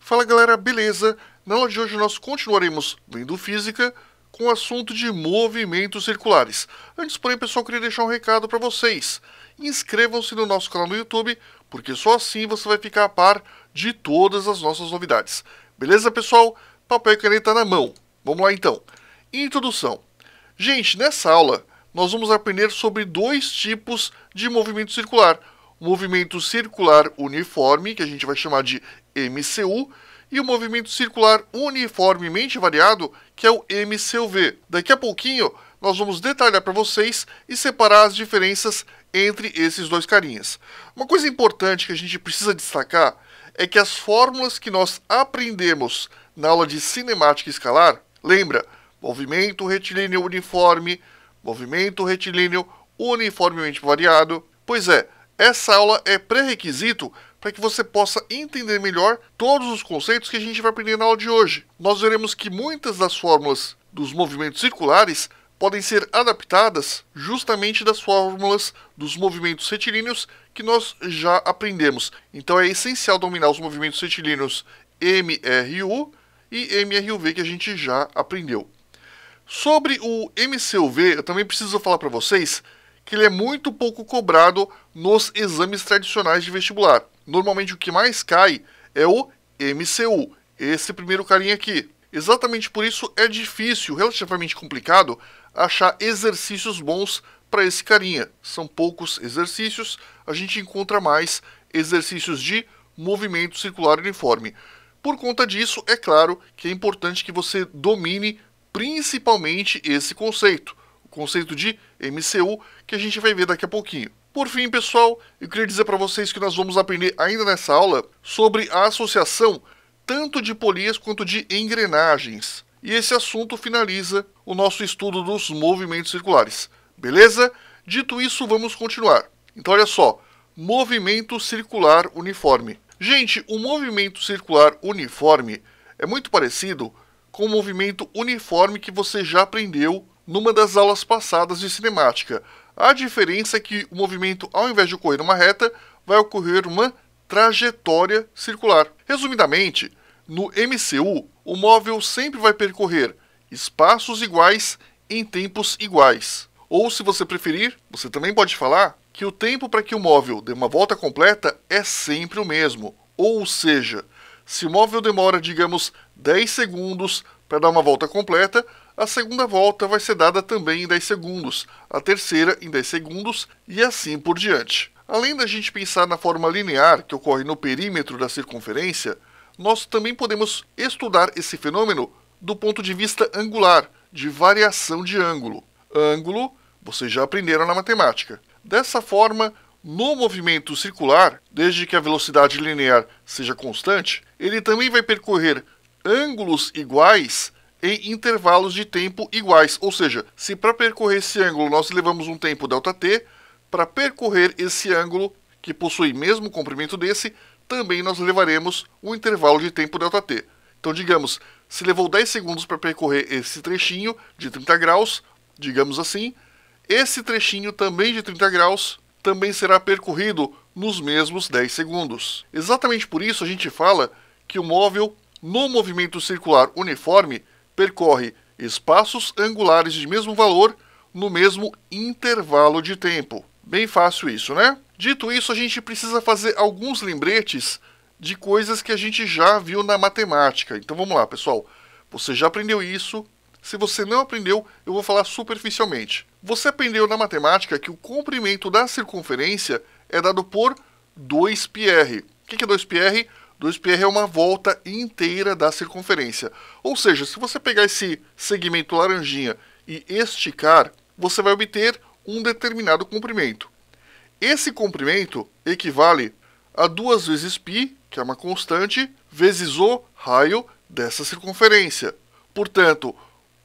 Fala galera, beleza? Na aula de hoje nós continuaremos vendo física com o assunto de movimentos circulares. Antes, porém, pessoal, eu queria deixar um recado para vocês. Inscrevam-se no nosso canal no YouTube, porque só assim você vai ficar a par de todas as nossas novidades. Beleza, pessoal? Papel e caneta na mão. Vamos lá então. Introdução. Gente, nessa aula nós vamos aprender sobre dois tipos de movimento circular. O movimento circular uniforme, que a gente vai chamar de MCU, e o movimento circular uniformemente variado, que é o MCUV. Daqui a pouquinho nós vamos detalhar para vocês e separar as diferenças entre esses dois carinhas. Uma coisa importante que a gente precisa destacar é que as fórmulas que nós aprendemos na aula de cinemática escalar, lembra? Movimento retilíneo uniforme, movimento retilíneo uniformemente variado. Pois é, essa aula é pré-requisito para que você possa entender melhor todos os conceitos que a gente vai aprender na aula de hoje. Nós veremos que muitas das fórmulas dos movimentos circulares podem ser adaptadas justamente das fórmulas dos movimentos retilíneos que nós já aprendemos. Então é essencial dominar os movimentos retilíneos MRU e MRUV que a gente já aprendeu. Sobre o MCUV, eu também preciso falar para vocês que ele é muito pouco cobrado nos exames tradicionais de vestibular. Normalmente o que mais cai é o MCU, esse primeiro carinha aqui. Exatamente por isso é difícil, relativamente complicado, achar exercícios bons para esse carinha. São poucos exercícios, a gente encontra mais exercícios de movimento circular uniforme. Por conta disso, é claro que é importante que você domine principalmente esse conceito, o conceito de MCU, que a gente vai ver daqui a pouquinho. Por fim, pessoal, eu queria dizer para vocês que nós vamos aprender ainda nessa aula sobre a associação tanto de polias quanto de engrenagens. E esse assunto finaliza o nosso estudo dos movimentos circulares. Beleza? Dito isso, vamos continuar. Então, olha só. Movimento circular uniforme. Gente, o movimento circular uniforme é muito parecido com o movimento uniforme que você já aprendeu numa das aulas passadas de cinemática. A diferença é que o movimento, ao invés de ocorrer uma reta, vai ocorrer uma trajetória circular. Resumidamente, no MCU, o móvel sempre vai percorrer espaços iguais em tempos iguais. Ou, se você preferir, você também pode falar que o tempo para que o móvel dê uma volta completa é sempre o mesmo. Ou seja, se o móvel demora, digamos, 10 segundos para dar uma volta completa, a segunda volta vai ser dada também em 10 segundos, a terceira em 10 segundos e assim por diante. Além da gente pensar na forma linear que ocorre no perímetro da circunferência, nós também podemos estudar esse fenômeno do ponto de vista angular, de variação de ângulo. Ângulo, vocês já aprenderam na matemática. Dessa forma, no movimento circular, desde que a velocidade linear seja constante, ele também vai percorrer ângulos iguais em intervalos de tempo iguais. Ou seja, se para percorrer esse ângulo nós levamos um tempo ΔT, para percorrer esse ângulo, que possui mesmo comprimento desse, também nós levaremos um intervalo de tempo ΔT. Então, digamos, se levou 10 segundos para percorrer esse trechinho de 30 graus, digamos assim, esse trechinho também de 30 graus também será percorrido nos mesmos 10 segundos. Exatamente por isso a gente fala que o móvel, no movimento circular uniforme, percorre espaços angulares de mesmo valor no mesmo intervalo de tempo. Bem fácil isso, né? Dito isso, a gente precisa fazer alguns lembretes de coisas que a gente já viu na matemática. Então vamos lá, pessoal. Você já aprendeu isso? Se você não aprendeu, eu vou falar superficialmente. Você aprendeu na matemática que o comprimento da circunferência é dado por 2πr. O que é 2πr? 2πr é uma volta inteira da circunferência. Ou seja, se você pegar esse segmento laranjinha e esticar, você vai obter um determinado comprimento. Esse comprimento equivale a 2 vezes π, que é uma constante, vezes o raio dessa circunferência. Portanto,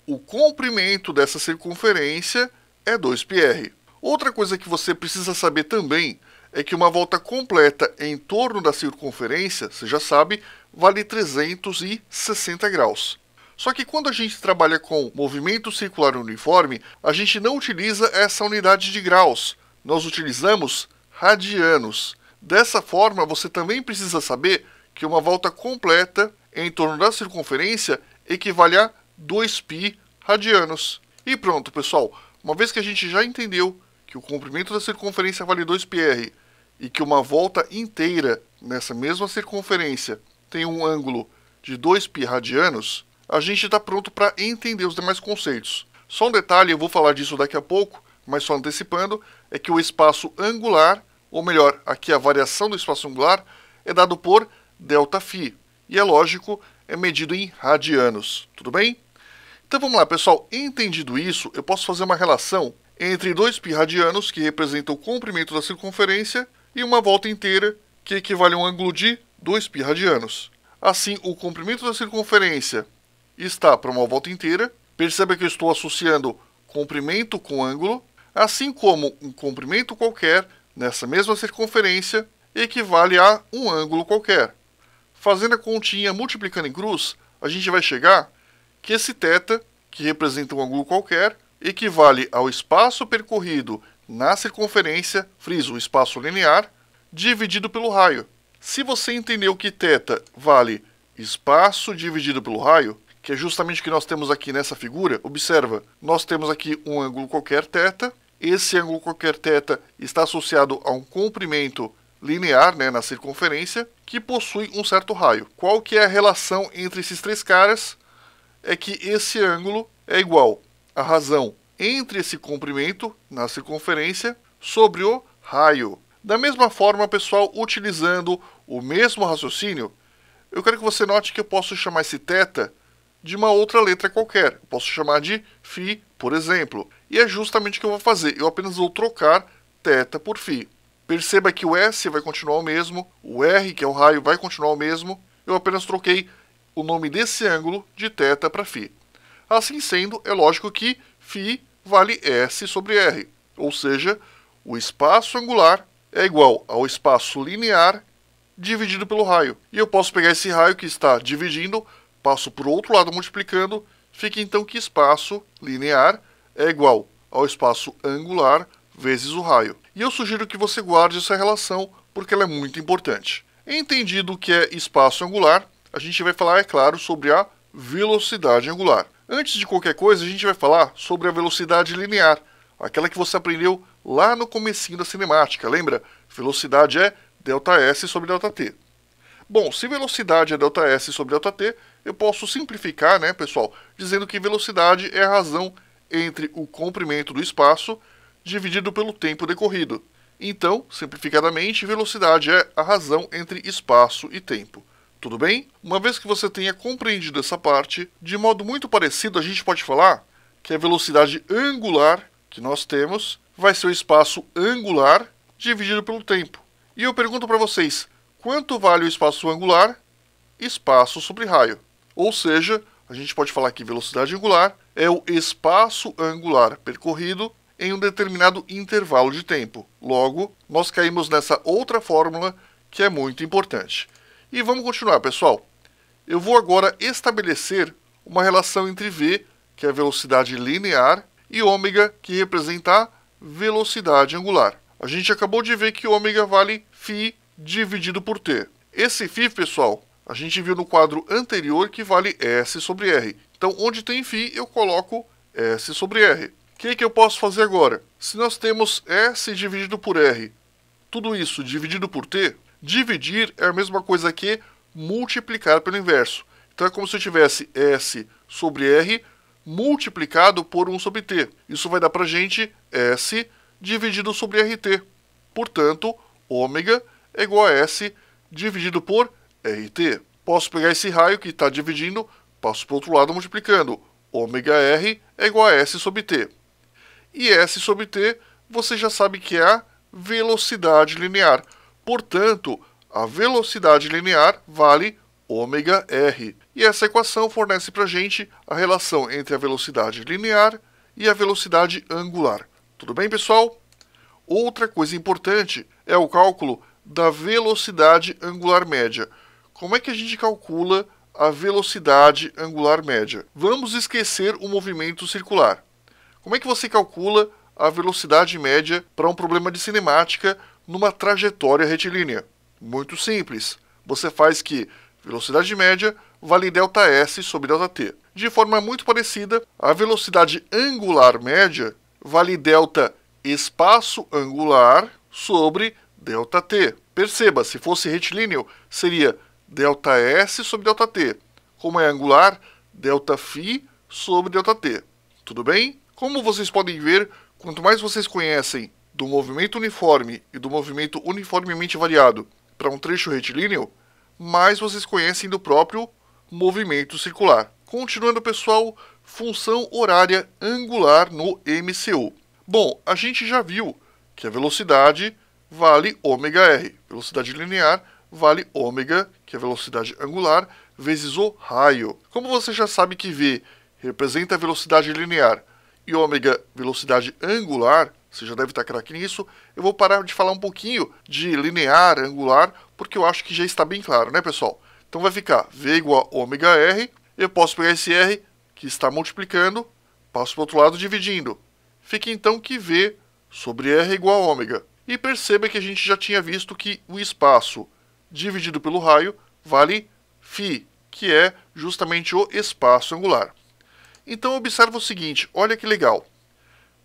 o comprimento dessa circunferência é 2πr. Outra coisa que você precisa saber também é que uma volta completa em torno da circunferência, você já sabe, vale 360 graus. Só que quando a gente trabalha com movimento circular uniforme, a gente não utiliza essa unidade de graus. Nós utilizamos radianos. Dessa forma, você também precisa saber que uma volta completa em torno da circunferência equivale a 2π radianos. E pronto, pessoal. Uma vez que a gente já entendeu que o comprimento da circunferência vale 2πr e que uma volta inteira nessa mesma circunferência tem um ângulo de 2π radianos, a gente está pronto para entender os demais conceitos. Só um detalhe, eu vou falar disso daqui a pouco, mas só antecipando, é que o espaço angular, ou melhor, aqui a variação do espaço angular, é dado por ΔΦ. E é lógico, é medido em radianos. Tudo bem? Então vamos lá, pessoal. Entendido isso, eu posso fazer uma relação entre 2π radianos, que representa o comprimento da circunferência, e uma volta inteira, que equivale a um ângulo de 2π radianos. Assim, o comprimento da circunferência está para uma volta inteira. Perceba que eu estou associando comprimento com ângulo, assim como um comprimento qualquer nessa mesma circunferência equivale a um ângulo qualquer. Fazendo a continha multiplicando em cruz, a gente vai chegar que esse θ, que representa um ângulo qualquer, equivale ao espaço percorrido na circunferência, friso, o espaço linear, dividido pelo raio. Se você entendeu que θ vale espaço dividido pelo raio, que é justamente o que nós temos aqui nessa figura, observa, nós temos aqui um ângulo qualquer θ, esse ângulo qualquer θ está associado a um comprimento linear, na circunferência, que possui um certo raio. Qual que é a relação entre esses três caras? É que esse ângulo é igual à razão entre esse comprimento na circunferência sobre o raio. Da mesma forma, pessoal, utilizando o mesmo raciocínio, eu quero que você note que eu posso chamar esse θ de uma outra letra qualquer. Eu posso chamar de φ, por exemplo. E é justamente o que eu vou fazer. Eu apenas vou trocar θ por φ. Perceba que o S vai continuar o mesmo, o R, que é o raio, vai continuar o mesmo. Eu apenas troquei o nome desse ângulo de θ para φ. Assim sendo, é lógico que φ vale S sobre R. Ou seja, o espaço angular é igual ao espaço linear dividido pelo raio. E eu posso pegar esse raio que está dividindo, passo para o outro lado multiplicando, fica então que espaço linear é igual ao espaço angular vezes o raio. E eu sugiro que você guarde essa relação, porque ela é muito importante. Entendido o que é espaço angular, a gente vai falar, é claro, sobre a velocidade angular. Antes de qualquer coisa, a gente vai falar sobre a velocidade linear, aquela que você aprendeu lá no comecinho da cinemática, lembra? Velocidade é ΔS sobre ΔT. Bom, se velocidade é ΔS sobre ΔT, eu posso simplificar, pessoal, dizendo que velocidade é a razão entre o comprimento do espaço dividido pelo tempo decorrido. Então, simplificadamente, velocidade é a razão entre espaço e tempo. Tudo bem? Uma vez que você tenha compreendido essa parte, de modo muito parecido, a gente pode falar que a velocidade angular que nós temos vai ser o espaço angular dividido pelo tempo. E eu pergunto para vocês, quanto vale o espaço angular? Espaço sobre raio. Ou seja, a gente pode falar que velocidade angular é o espaço angular percorrido em um determinado intervalo de tempo. Logo, nós caímos nessa outra fórmula que é muito importante. E vamos continuar, pessoal. Eu vou agora estabelecer uma relação entre v, que é a velocidade linear, e ômega, que representa a velocidade angular. A gente acabou de ver que ômega vale φ dividido por t. Esse φ, pessoal, a gente viu no quadro anterior que vale S sobre R. Então, onde tem φ, eu coloco S sobre R. O que eu posso fazer agora? Se nós temos S dividido por R, tudo isso dividido por t, dividir é a mesma coisa que multiplicar pelo inverso. Então é como se eu tivesse S sobre R multiplicado por 1 sobre t. Isso vai dar para a gente S dividido sobre RT. Portanto, ômega é igual a S dividido por RT. Posso pegar esse raio que está dividindo, passo para o outro lado multiplicando. Ômega R é igual a S sobre t. E S sobre t, você já sabe que é a velocidade linear. Portanto, a velocidade linear vale ômega R. E essa equação fornece para a gente a relação entre a velocidade linear e a velocidade angular. Tudo bem, pessoal? Outra coisa importante é o cálculo da velocidade angular média. Como é que a gente calcula a velocidade angular média? Vamos esquecer o movimento circular. Como é que você calcula a velocidade média para um problema de cinemática numa trajetória retilínea? Muito simples. você faz que velocidade média vale ΔS sobre ΔT. De forma muito parecida, a velocidade angular média vale delta espaço angular sobre ΔT. Perceba, se fosse retilíneo, seria ΔS sobre ΔT. Como é angular, ΔΦ sobre ΔT. Tudo bem? Como vocês podem ver, quanto mais vocês conhecem do movimento uniforme e do movimento uniformemente variado para um trecho retilíneo, mais vocês conhecem do próprio movimento circular. Continuando, pessoal, função horária angular no MCU. Bom, a gente já viu que a velocidade vale ômega-r. Velocidade linear vale ômega, que é a velocidade angular, vezes o raio. Como você já sabe que V representa a velocidade linear e ômega velocidade angular, você já deve estar craque nisso, eu vou parar de falar um pouquinho de linear, angular, porque eu acho que já está bem claro, né, pessoal? Então vai ficar V igual a ômega-r, eu posso pegar esse R, que está multiplicando, passo para o outro lado dividindo. Fica então que V sobre R é igual a ômega. E perceba que a gente já tinha visto que o espaço dividido pelo raio vale φ, que é justamente o espaço angular. Então observa o seguinte, olha que legal.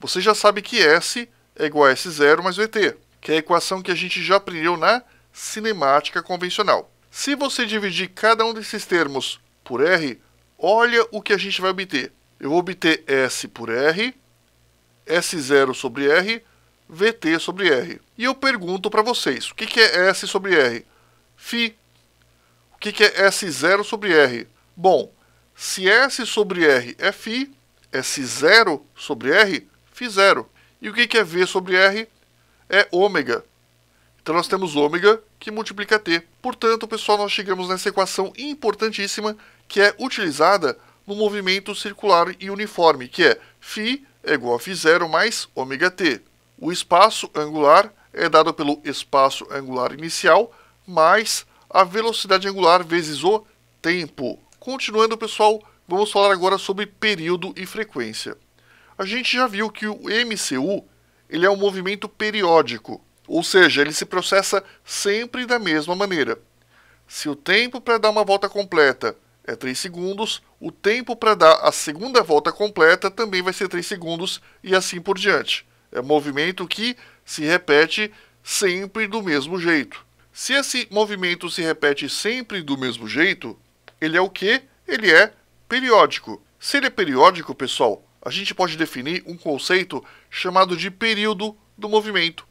Você já sabe que S é igual a S0 mais VT, que é a equação que a gente já aprendeu na cinemática convencional. Se você dividir cada um desses termos por R, olha o que a gente vai obter. Eu vou obter S por R, S0 sobre R, VT sobre R. E eu pergunto para vocês, o que é S sobre R? φ. O que é S0 sobre R? Bom, se S sobre R é φ, S0 sobre R, φ0. E o que é V sobre R? É ômega. Então nós temos ômega que multiplica T. Portanto, pessoal, nós chegamos nessa equação importantíssima que é utilizada no movimento circular e uniforme, que é φ é igual a φ0 mais ômega T. O espaço angular é dado pelo espaço angular inicial mais a velocidade angular vezes o tempo. Continuando, pessoal, vamos falar agora sobre período e frequência. A gente já viu que o MCU ele é um movimento periódico, ou seja, ele se processa sempre da mesma maneira. Se o tempo para dar uma volta completa é 3 segundos, o tempo para dar a segunda volta completa também vai ser 3 segundos e assim por diante. É um movimento que se repete sempre do mesmo jeito. Se esse movimento se repete sempre do mesmo jeito, ele é o quê? Ele é periódico. Se ele é periódico, pessoal, a gente pode definir um conceito chamado de período do movimento.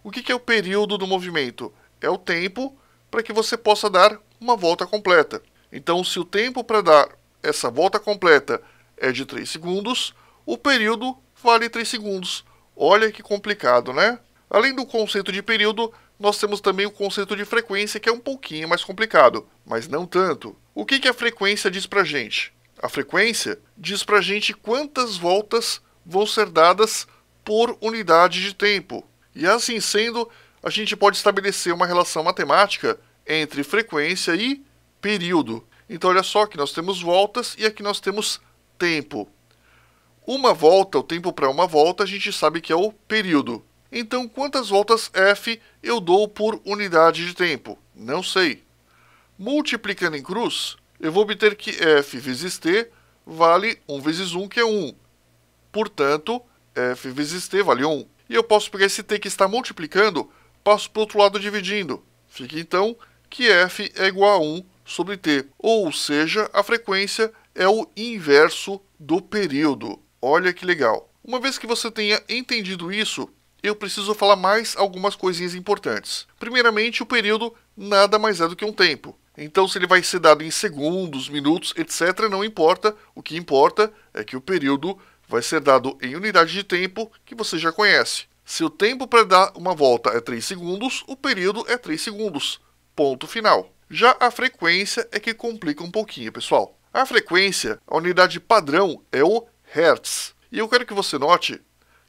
O que é o período do movimento? É o tempo para que você possa dar uma volta completa. Então, se o tempo para dar essa volta completa é de 3 segundos, o período vale 3 segundos. Olha que complicado, né? Além do conceito de período, nós temos também o conceito de frequência, que é um pouquinho mais complicado, mas não tanto. O que a frequência diz pra gente? A frequência diz pra gente quantas voltas vão ser dadas por unidade de tempo. E assim sendo, a gente pode estabelecer uma relação matemática entre frequência e período. Então olha só que nós temos voltas e aqui nós temos tempo. Uma volta, o tempo para uma volta, a gente sabe que é o período. Então quantas voltas f eu dou por unidade de tempo? Não sei. Multiplicando em cruz, eu vou obter que f vezes t vale 1 vezes 1, que é 1. Portanto, f vezes t vale 1. E eu posso pegar esse t que está multiplicando, passo para o outro lado dividindo. Fica então que f é igual a 1 sobre t. Ou seja, a frequência é o inverso do período. Olha que legal. Uma vez que você tenha entendido isso, eu preciso falar mais algumas coisinhas importantes. Primeiramente, o período nada mais é do que um tempo. Então, se ele vai ser dado em segundos, minutos, etc., não importa. O que importa é que o período vai ser dado em unidade de tempo que você já conhece. Se o tempo para dar uma volta é 3 segundos, o período é 3 segundos. Ponto final. Já a frequência é que complica um pouquinho, pessoal. A frequência, a unidade padrão, é o Hertz. E eu quero que você note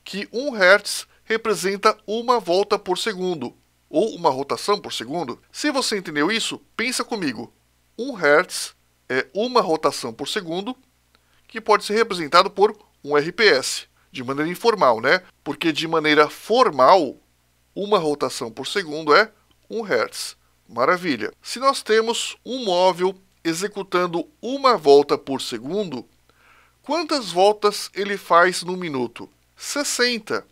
que 1 Hertz representa uma volta por segundo, ou uma rotação por segundo. Se você entendeu isso, pensa comigo. 1 Hertz é uma rotação por segundo, que pode ser representado por 1 RPS, de maneira informal, né? Porque de maneira formal, uma rotação por segundo é 1 Hertz. Maravilha. Se nós temos um móvel executando uma volta por segundo, quantas voltas ele faz no minuto? 60.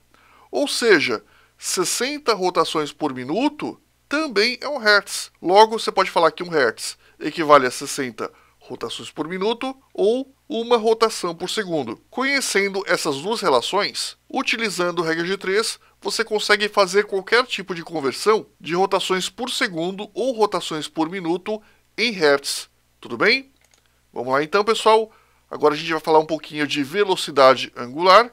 Ou seja, 60 rotações por minuto também é um hertz. Logo, você pode falar que um hertz equivale a 60 rotações por minuto ou uma rotação por segundo. Conhecendo essas duas relações, utilizando regra de 3, você consegue fazer qualquer tipo de conversão de rotações por segundo ou rotações por minuto em hertz. Tudo bem? Vamos lá então, pessoal. Agora a gente vai falar um pouquinho de velocidade angular,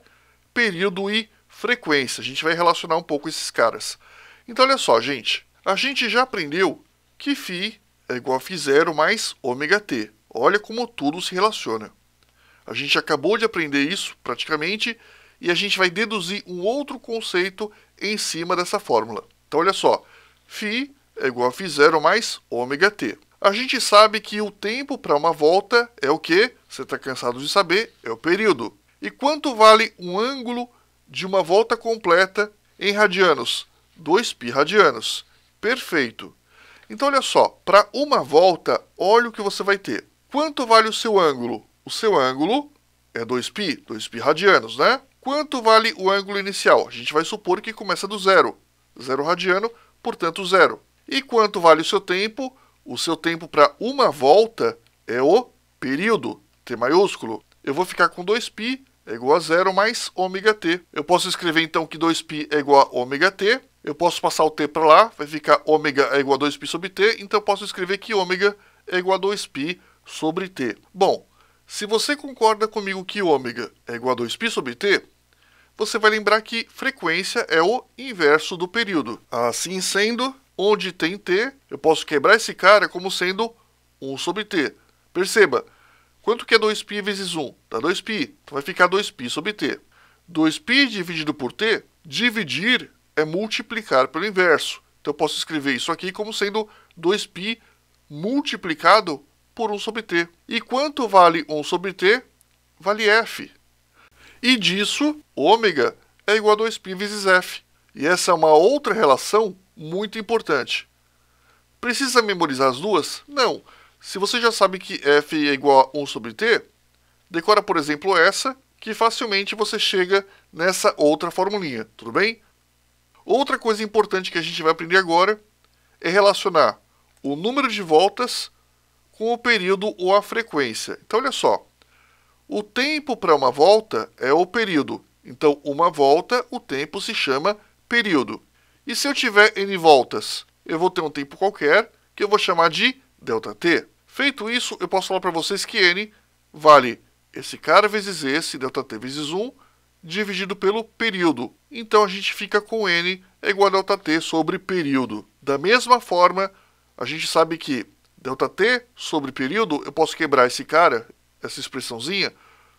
período e frequência. A gente vai relacionar um pouco esses caras. Então, olha só, gente. A gente já aprendeu que φ é igual a φ0 mais ômega-t. Olha como tudo se relaciona. A gente acabou de aprender isso, praticamente, e a gente vai deduzir um outro conceito em cima dessa fórmula. Então, olha só. φ é igual a φ0 mais ômega-t. A gente sabe que o tempo para uma volta é o quê? Você está cansado de saber? É o período. E quanto vale um ângulo de uma volta completa em radianos? 2π radianos. Perfeito. Então, olha só, para uma volta, olha o que você vai ter. Quanto vale o seu ângulo? O seu ângulo é 2π, 2π radianos, né? Quanto vale o ângulo inicial? A gente vai supor que começa do zero. 0 radiano, portanto, zero. E quanto vale o seu tempo? O seu tempo para uma volta é o período, T maiúsculo. Eu vou ficar com 2π é igual a 0 mais ômega-t. Eu posso escrever, então, que 2π é igual a ômega-t. Eu posso passar o t para lá, vai ficar ômega é igual a 2π sobre t. Então, eu posso escrever que ômega é igual a 2π sobre t. Bom, se você concorda comigo que ômega é igual a 2π sobre t, você vai lembrar que frequência é o inverso do período. Assim sendo, onde tem t, eu posso quebrar esse cara como sendo 1 sobre t. Perceba, quanto que é 2π vezes 1? Dá 2π, então vai ficar 2π sobre t. 2π dividido por t, dividir é multiplicar pelo inverso. Então eu posso escrever isso aqui como sendo 2π multiplicado por 1 sobre t. E quanto vale 1 sobre t? Vale f. E disso, ômega é igual a 2π vezes f. E essa é uma outra relação muito importante. Precisa memorizar as duas? Não. Se você já sabe que f é igual a 1 sobre t, decora, por exemplo, essa, que facilmente você chega nessa outra formulinha, tudo bem? Outra coisa importante que a gente vai aprender agora é relacionar o número de voltas com o período ou a frequência. Então, olha só. O tempo para uma volta é o período. Então, uma volta, o tempo se chama período. E se eu tiver n voltas, eu vou ter um tempo qualquer, que eu vou chamar de ΔT. Feito isso, eu posso falar para vocês que n vale esse cara vezes esse, ΔT vezes 1, dividido pelo período. Então, a gente fica com n é igual a ΔT sobre período. Da mesma forma, a gente sabe que ΔT sobre período, eu posso quebrar esse cara, essa expressãozinha,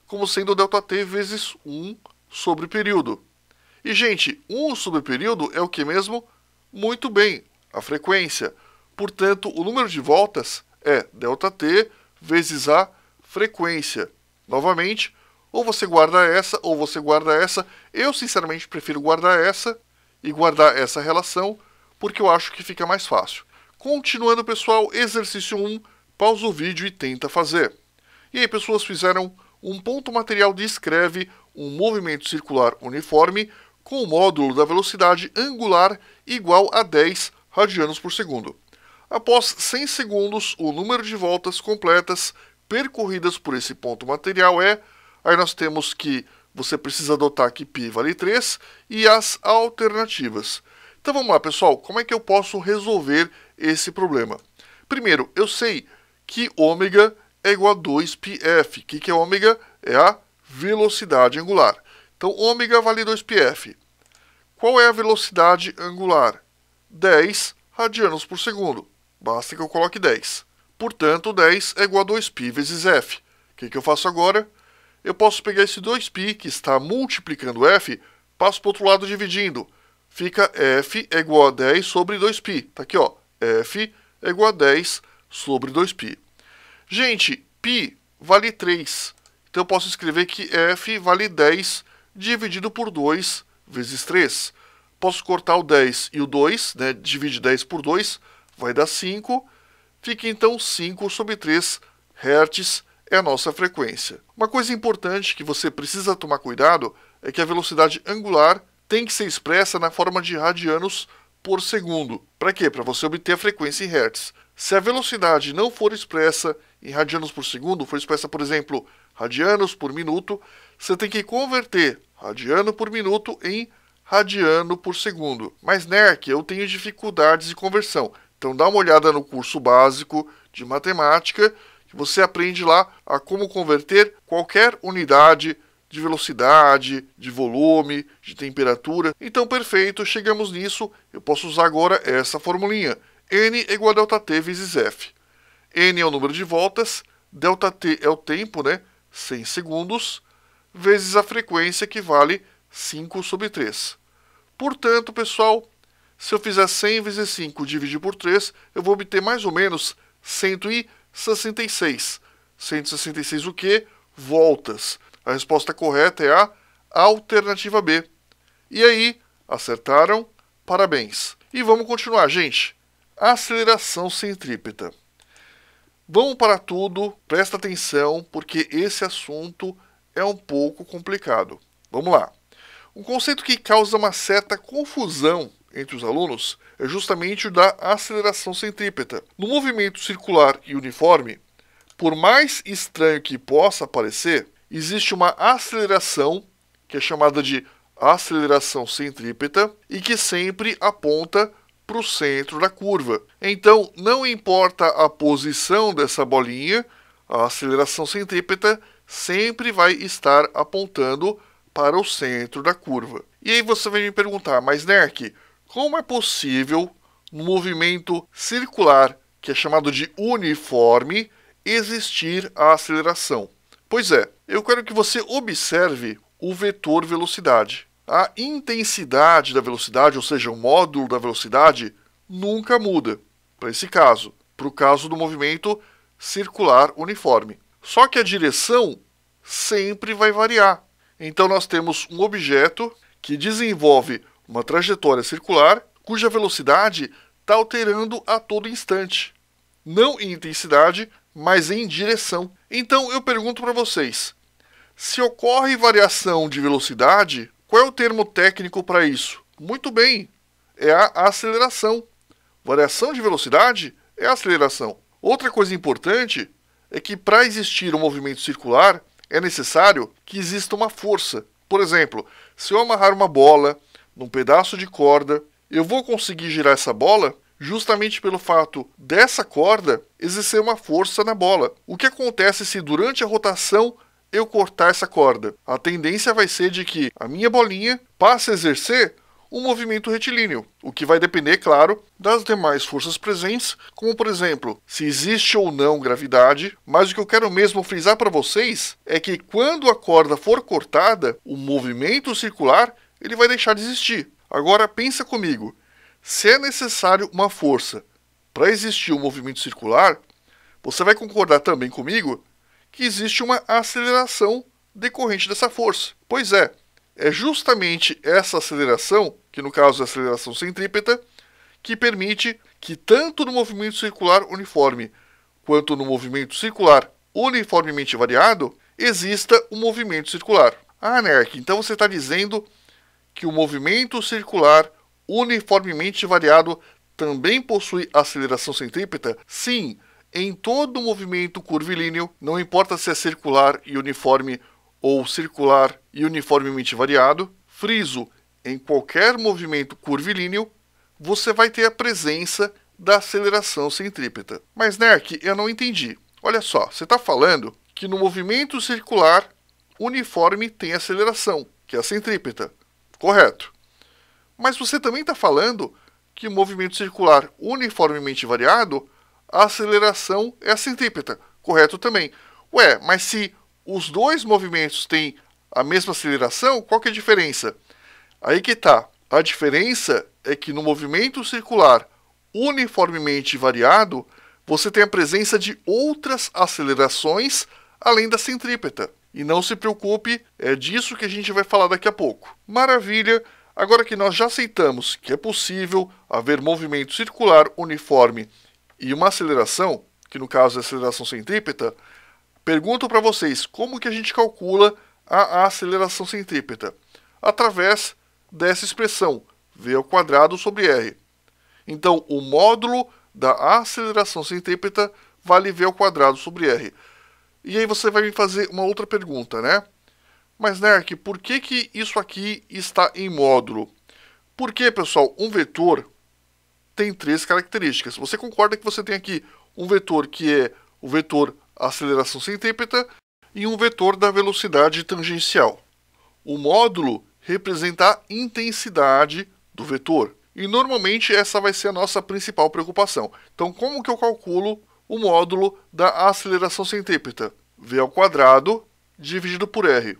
como sendo ΔT vezes 1 sobre período. E, gente, 1 sobre período é o que mesmo? Muito bem, a frequência. Portanto, o número de voltas é ΔT vezes a frequência. Novamente, ou você guarda essa, ou você guarda essa. Eu, sinceramente, prefiro guardar essa e guardar essa relação, porque eu acho que fica mais fácil. Continuando, pessoal, exercício 1, pausa o vídeo e tenta fazer. E aí, pessoas fizeram um ponto material descreve um movimento circular uniforme com o módulo da velocidade angular igual a 10 radianos por segundo. Após 100 segundos, o número de voltas completas percorridas por esse ponto material é... Aí nós temos que você precisa adotar que π vale 3 e as alternativas. Então vamos lá, pessoal, como é que eu posso resolver esse problema? Primeiro, eu sei que ômega é igual a 2πf. O que é ômega? É a velocidade angular. Então, ômega vale 2πf. Qual é a velocidade angular? 10 radianos por segundo. Basta que eu coloque 10. Portanto, 10 é igual a 2π vezes f. O que eu faço agora? Eu posso pegar esse 2π, que está multiplicando f, passo para o outro lado dividindo. Fica f é igual a 10 sobre 2π. Está aqui, ó. f é igual a 10 sobre 2π. Gente, π vale 3. Então eu posso escrever que f vale 10 dividido por 2 vezes 3. Posso cortar o 10 e o 2, né? Divide 10 por 2, vai dar 5, fica então 5 sobre 3 Hz é a nossa frequência. Uma coisa importante que você precisa tomar cuidado é que a velocidade angular tem que ser expressa na forma de radianos por segundo. Para quê? Para você obter a frequência em Hz. Se a velocidade não for expressa em radianos por segundo, for expressa, por exemplo, radianos por minuto, você tem que converter radiano por minuto em radiano por segundo. Mas, NERC, eu tenho dificuldades de conversão. Então dá uma olhada no curso básico de matemática, que você aprende lá a como converter qualquer unidade de velocidade, de volume, de temperatura. Então, perfeito, chegamos nisso. Eu posso usar agora essa formulinha. N é igual a ΔT vezes F. N é o número de voltas, ΔT é o tempo, 100 segundos, vezes a frequência, que vale 5 sobre 3. Portanto, pessoal, se eu fizer 100 vezes 5 dividido por 3, eu vou obter mais ou menos 166. 166 o quê? Voltas. A resposta correta é a alternativa B. E aí, acertaram? Parabéns. E vamos continuar, gente. Aceleração centrípeta. Vamos para tudo, presta atenção, porque esse assunto é um pouco complicado. Vamos lá. Um conceito que causa uma certa confusão entre os alunos é justamente o da aceleração centrípeta. No movimento circular e uniforme, por mais estranho que possa parecer, existe uma aceleração, que é chamada de aceleração centrípeta, e que sempre aponta para o centro da curva. Então, não importa a posição dessa bolinha, a aceleração centrípeta sempre vai estar apontando para o centro da curva. E aí você vai me perguntar, mas NERC, como é possível, no movimento circular, que é chamado de uniforme, existir a aceleração? Pois é, eu quero que você observe o vetor velocidade. A intensidade da velocidade, ou seja, o módulo da velocidade, nunca muda, para esse caso, para o caso do movimento circular uniforme. Só que a direção sempre vai variar. Então nós temos um objeto que desenvolve uma trajetória circular, cuja velocidade está alterando a todo instante. Não em intensidade, mas em direção. Então eu pergunto para vocês, se ocorre variação de velocidade, qual é o termo técnico para isso? Muito bem, é a aceleração. Variação de velocidade é a aceleração. Outra coisa importante é que para existir um movimento circular, é necessário que exista uma força. Por exemplo, se eu amarrar uma bola num pedaço de corda, eu vou conseguir girar essa bola justamente pelo fato dessa corda exercer uma força na bola. O que acontece se durante a rotação eu cortar essa corda? A tendência vai ser de que a minha bolinha passe a exercer um movimento retilíneo, o que vai depender, claro, das demais forças presentes, como por exemplo, se existe ou não gravidade, mas o que eu quero mesmo frisar para vocês é que quando a corda for cortada, o movimento circular ele vai deixar de existir. Agora pensa comigo, se é necessário uma força para existir um movimento circular, você vai concordar também comigo que existe uma aceleração decorrente dessa força. Pois é justamente essa aceleração, que no caso é a aceleração centrípeta, que permite que tanto no movimento circular uniforme quanto no movimento circular uniformemente variado exista um movimento circular. Ah, NERC, então você está dizendo que o movimento circular uniformemente variado também possui aceleração centrípeta? Sim, em todo movimento curvilíneo, não importa se é circular e uniforme ou circular e uniformemente variado, friso, em qualquer movimento curvilíneo, você vai ter a presença da aceleração centrípeta. Mas, NERC, eu não entendi. Olha só, você está falando que no movimento circular uniforme tem aceleração, que é a centrípeta. Correto. Mas você também está falando que o movimento circular uniformemente variado, a aceleração é a centrípeta. Correto também. Ué, mas se os dois movimentos têm a mesma aceleração, qual que é a diferença? Aí que tá. A diferença é que no movimento circular uniformemente variado, você tem a presença de outras acelerações além da centrípeta. E não se preocupe, é disso que a gente vai falar daqui a pouco. Maravilha! Agora que nós já aceitamos que é possível haver movimento circular uniforme e uma aceleração, que no caso é aceleração centrípeta, pergunto para vocês como que a gente calcula a aceleração centrípeta? Através dessa expressão, v² sobre r. Então, o módulo da aceleração centrípeta vale v² sobre r. E aí você vai me fazer uma outra pergunta, né? Mas, Nerk, por que isso aqui está em módulo? Porque, pessoal, um vetor tem 3 características. Você concorda que você tem aqui um vetor que é o vetor aceleração centrípeta e um vetor da velocidade tangencial. O módulo representa a intensidade do vetor. E normalmente essa vai ser a nossa principal preocupação. Então, como que eu calculo o módulo da aceleração centrípeta? v² dividido por r.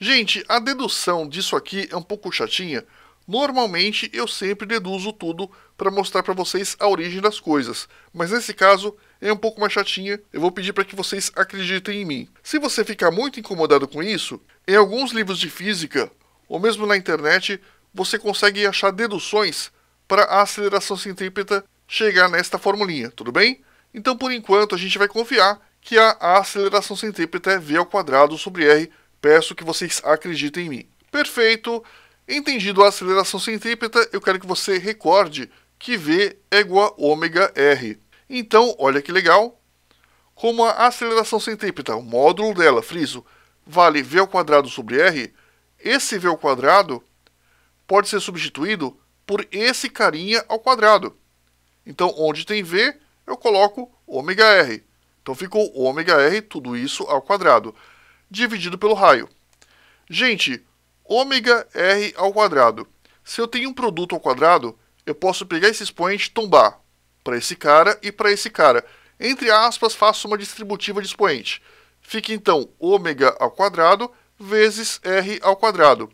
Gente, a dedução disso aqui é um pouco chatinha. Normalmente eu sempre deduzo tudo para mostrar para vocês a origem das coisas. Mas nesse caso é um pouco mais chatinha. Eu vou pedir para que vocês acreditem em mim. Se você ficar muito incomodado com isso, em alguns livros de física, ou mesmo na internet, você consegue achar deduções para a aceleração centrípeta chegar nesta formulinha, tudo bem? Então, por enquanto, a gente vai confiar que a aceleração centrípeta é v² sobre r. Peço que vocês acreditem em mim. Perfeito! Entendido a aceleração centrípeta, eu quero que você recorde que v é igual a ômega-r. Então, olha que legal. Como a aceleração centrípeta, o módulo dela, friso, vale v² sobre r, esse v² pode ser substituído por esse carinha ao quadrado. Então, onde tem v, eu coloco ômega-r. Então, ficou ômega-r, tudo isso ao quadrado, dividido pelo raio. Gente, ômega-r ao quadrado. Se eu tenho um produto ao quadrado, eu posso pegar esse expoente e tombar para esse cara e para esse cara. Entre aspas, faço uma distributiva de expoente. Fica então ômega ao quadrado vezes r ao quadrado.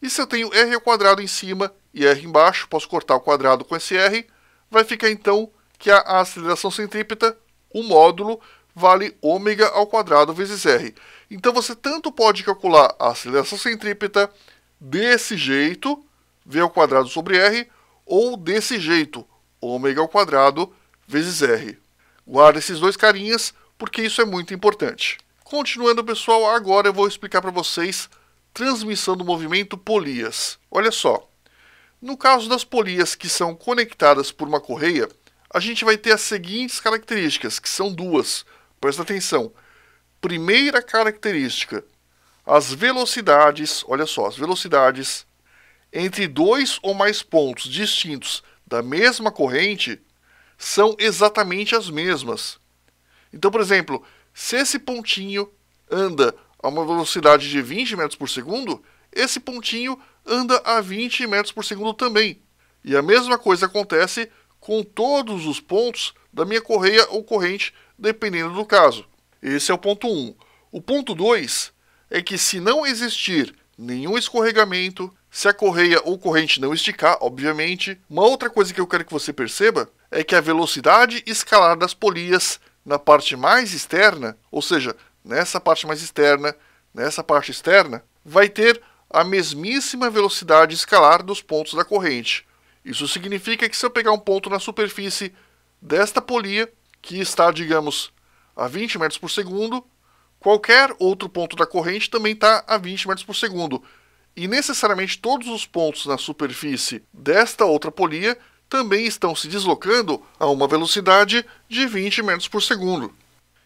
E se eu tenho r ao quadrado em cima e r embaixo, posso cortar o quadrado com esse r, vai ficar então que a aceleração centrípeta, o módulo, vale ômega ao quadrado vezes r. Então você tanto pode calcular a aceleração centrípeta desse jeito, v² sobre r, ou desse jeito, ômega ao quadrado vezes r. Guarda esses dois carinhas, porque isso é muito importante. Continuando, pessoal, agora eu vou explicar para vocês transmissão do movimento polias. Olha só, no caso das polias que são conectadas por uma correia, a gente vai ter as seguintes características, que são duas. Presta atenção. Primeira característica, as velocidades, olha só, as velocidades entre dois ou mais pontos distintos da mesma corrente são exatamente as mesmas. Então, por exemplo, se esse pontinho anda a uma velocidade de 20 metros por segundo, esse pontinho anda a 20 metros por segundo também. E a mesma coisa acontece com todos os pontos da minha correia ou corrente, dependendo do caso. Esse é o ponto 1. O ponto 2 é que se não existir nenhum escorregamento, se a correia ou corrente não esticar, obviamente, uma outra coisa que eu quero que você perceba é que a velocidade escalar das polias na parte mais externa, ou seja, nessa parte mais externa, nessa parte externa, vai ter a mesmíssima velocidade escalar dos pontos da corrente. Isso significa que se eu pegar um ponto na superfície desta polia, que está, digamos, a 20 metros por segundo, qualquer outro ponto da corrente também está a 20 metros por segundo. E necessariamente todos os pontos na superfície desta outra polia também estão se deslocando a uma velocidade de 20 metros por segundo.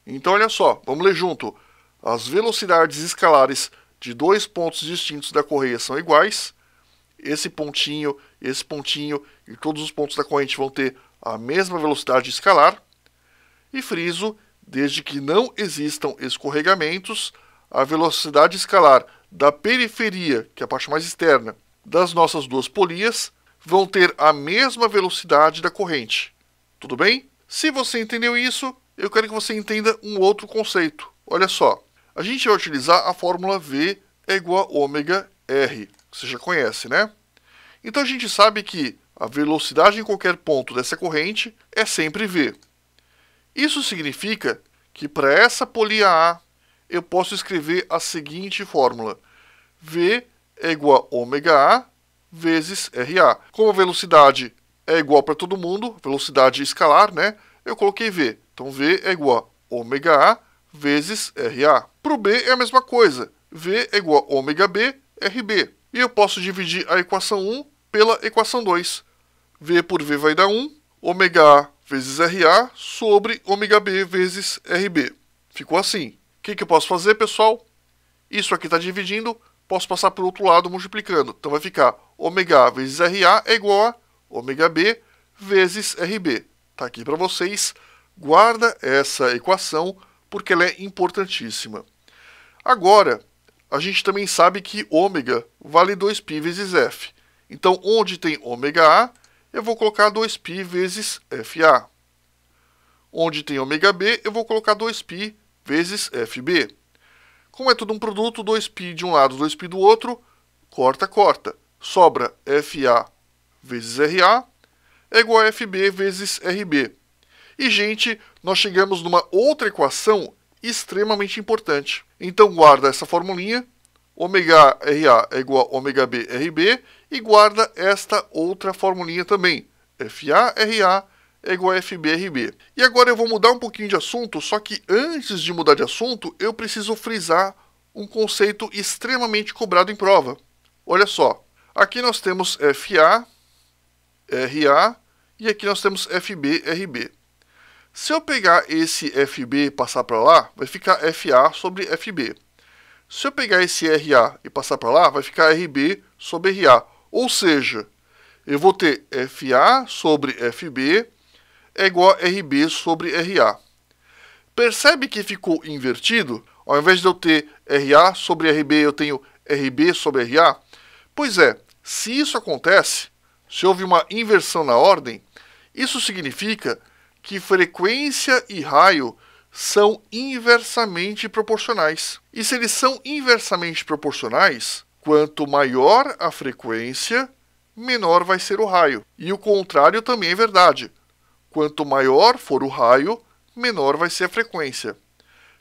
Então, olha só, vamos ler junto. As velocidades escalares de dois pontos distintos da correia são iguais. Esse pontinho e todos os pontos da corrente vão ter a mesma velocidade escalar. E friso, desde que não existam escorregamentos, a velocidade escalar da periferia, que é a parte mais externa, das nossas duas polias, vão ter a mesma velocidade da corrente. Tudo bem? Se você entendeu isso, eu quero que você entenda um outro conceito. Olha só, a gente vai utilizar a fórmula V é igual a ômega R. Você já conhece, né? Então a gente sabe que a velocidade em qualquer ponto dessa corrente é sempre V. Isso significa que para essa polia A, eu posso escrever a seguinte fórmula. V é igual a ômega A vezes RA. Como a velocidade é igual para todo mundo, velocidade escalar, né? Eu coloquei V. Então V é igual a ômega A vezes RA. Para o B é a mesma coisa. V é igual a ômega B, RB. E eu posso dividir a equação 1 pela equação 2. V por V vai dar 1, ômega A vezes RA sobre ômega B vezes RB. Ficou assim. O que eu posso fazer, pessoal? Isso aqui está dividindo, posso passar para o outro lado multiplicando. Então vai ficar ômega A vezes RA é igual a ômega B vezes RB. Está aqui para vocês. Guarda essa equação porque ela é importantíssima. Agora, a gente também sabe que ômega vale 2π vezes F. Então, onde tem ômega A, eu vou colocar 2π vezes FA. Onde tem ômega B, eu vou colocar 2π vezes FB. Como é tudo um produto, 2π de um lado, 2π do outro, corta, corta. Sobra FA vezes RA é igual a FB vezes RB. E, gente, nós chegamos numa outra equação extremamente importante. Então, guarda essa formulinha, ômega RA é igual a ômega B RB, e guarda esta outra formulinha também, FA RA é igual a FB RB. E agora eu vou mudar um pouquinho de assunto, só que antes de mudar de assunto, eu preciso frisar um conceito extremamente cobrado em prova. Olha só, aqui nós temos FA, RA, e aqui nós temos FB, RB. Se eu pegar esse FB e passar para lá, vai ficar FA sobre FB. Se eu pegar esse RA e passar para lá, vai ficar RB sobre RA. Ou seja, eu vou ter FA sobre FB é igual a RB sobre RA. Percebe que ficou invertido? Ao invés de eu ter RA sobre RB, eu tenho RB sobre RA? Pois é, se isso acontece, se houve uma inversão na ordem, isso significa que frequência e raio são inversamente proporcionais. E se eles são inversamente proporcionais, quanto maior a frequência, menor vai ser o raio. E o contrário também é verdade. Quanto maior for o raio, menor vai ser a frequência.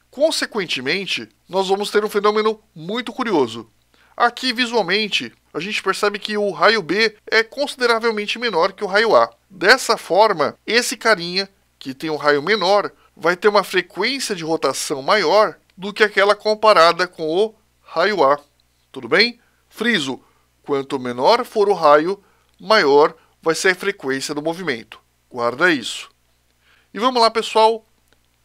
Consequentemente, nós vamos ter um fenômeno muito curioso. Aqui, visualmente, a gente percebe que o raio B é consideravelmente menor que o raio A. Dessa forma, esse carinha, que tem um raio menor, vai ter uma frequência de rotação maior do que aquela comparada com o raio A. Tudo bem? Friso, quanto menor for o raio, maior vai ser a frequência do movimento. Guarda isso. E vamos lá, pessoal.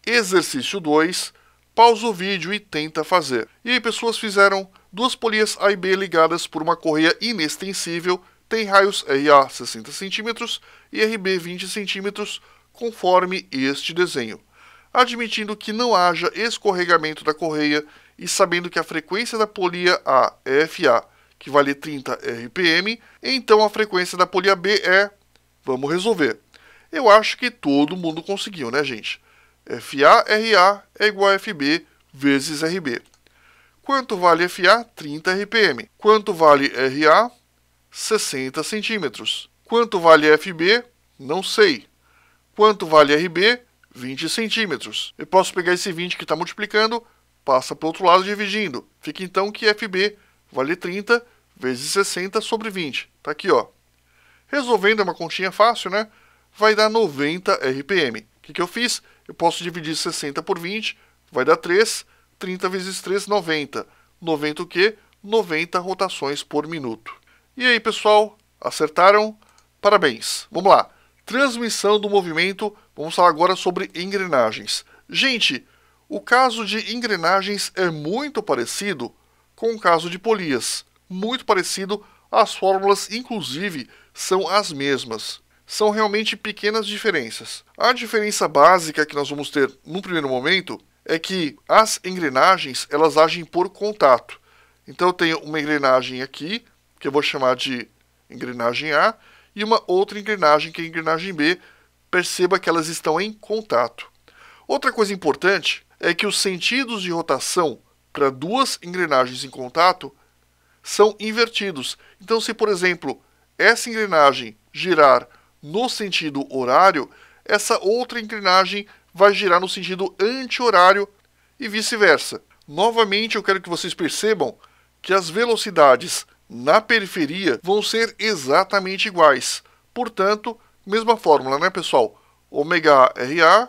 Exercício 2. Pausa o vídeo e tenta fazer. E aí, pessoas, fizeram duas polias A e B ligadas por uma correia inextensível, tem raios RA 60 cm e RB 20 cm, conforme este desenho. Admitindo que não haja escorregamento da correia e sabendo que a frequência da polia A é FA, que vale 30 RPM, então a frequência da polia B é... Vamos resolver. Eu acho que todo mundo conseguiu, né, gente? FA, RA é igual a FB vezes RB. Quanto vale FA? 30 RPM. Quanto vale RA? 60 centímetros. Quanto vale FB? Não sei. Quanto vale RB? 20 centímetros. Eu posso pegar esse 20 que está multiplicando, passa para o outro lado dividindo. Fica então que FB vale 30 vezes 60 sobre 20. Está aqui, ó. Resolvendo, é uma continha fácil, né? Vai dar 90 RPM. O que eu fiz? Eu posso dividir 60 por 20, vai dar 3. 30 vezes 3, 90. 90 o quê? 90 rotações por minuto. E aí, pessoal? Acertaram? Parabéns. Vamos lá. Transmissão do movimento. Vamos falar agora sobre engrenagens. Gente, o caso de engrenagens é muito parecido com o caso de polias. Muito parecido. As fórmulas, inclusive, são as mesmas. São realmente pequenas diferenças. A diferença básica que nós vamos ter no primeiro momento é que as engrenagens, elas agem por contato. Então eu tenho uma engrenagem aqui, que eu vou chamar de engrenagem A, e uma outra engrenagem, que é a engrenagem B. Perceba que elas estão em contato. Outra coisa importante é que os sentidos de rotação para duas engrenagens em contato são invertidos. Então, se, por exemplo, essa engrenagem girar no sentido horário, essa outra engrenagem vai girar no sentido anti-horário e vice-versa. Novamente, eu quero que vocês percebam que as velocidades na periferia vão ser exatamente iguais. Portanto, mesma fórmula, né, pessoal? ômega RA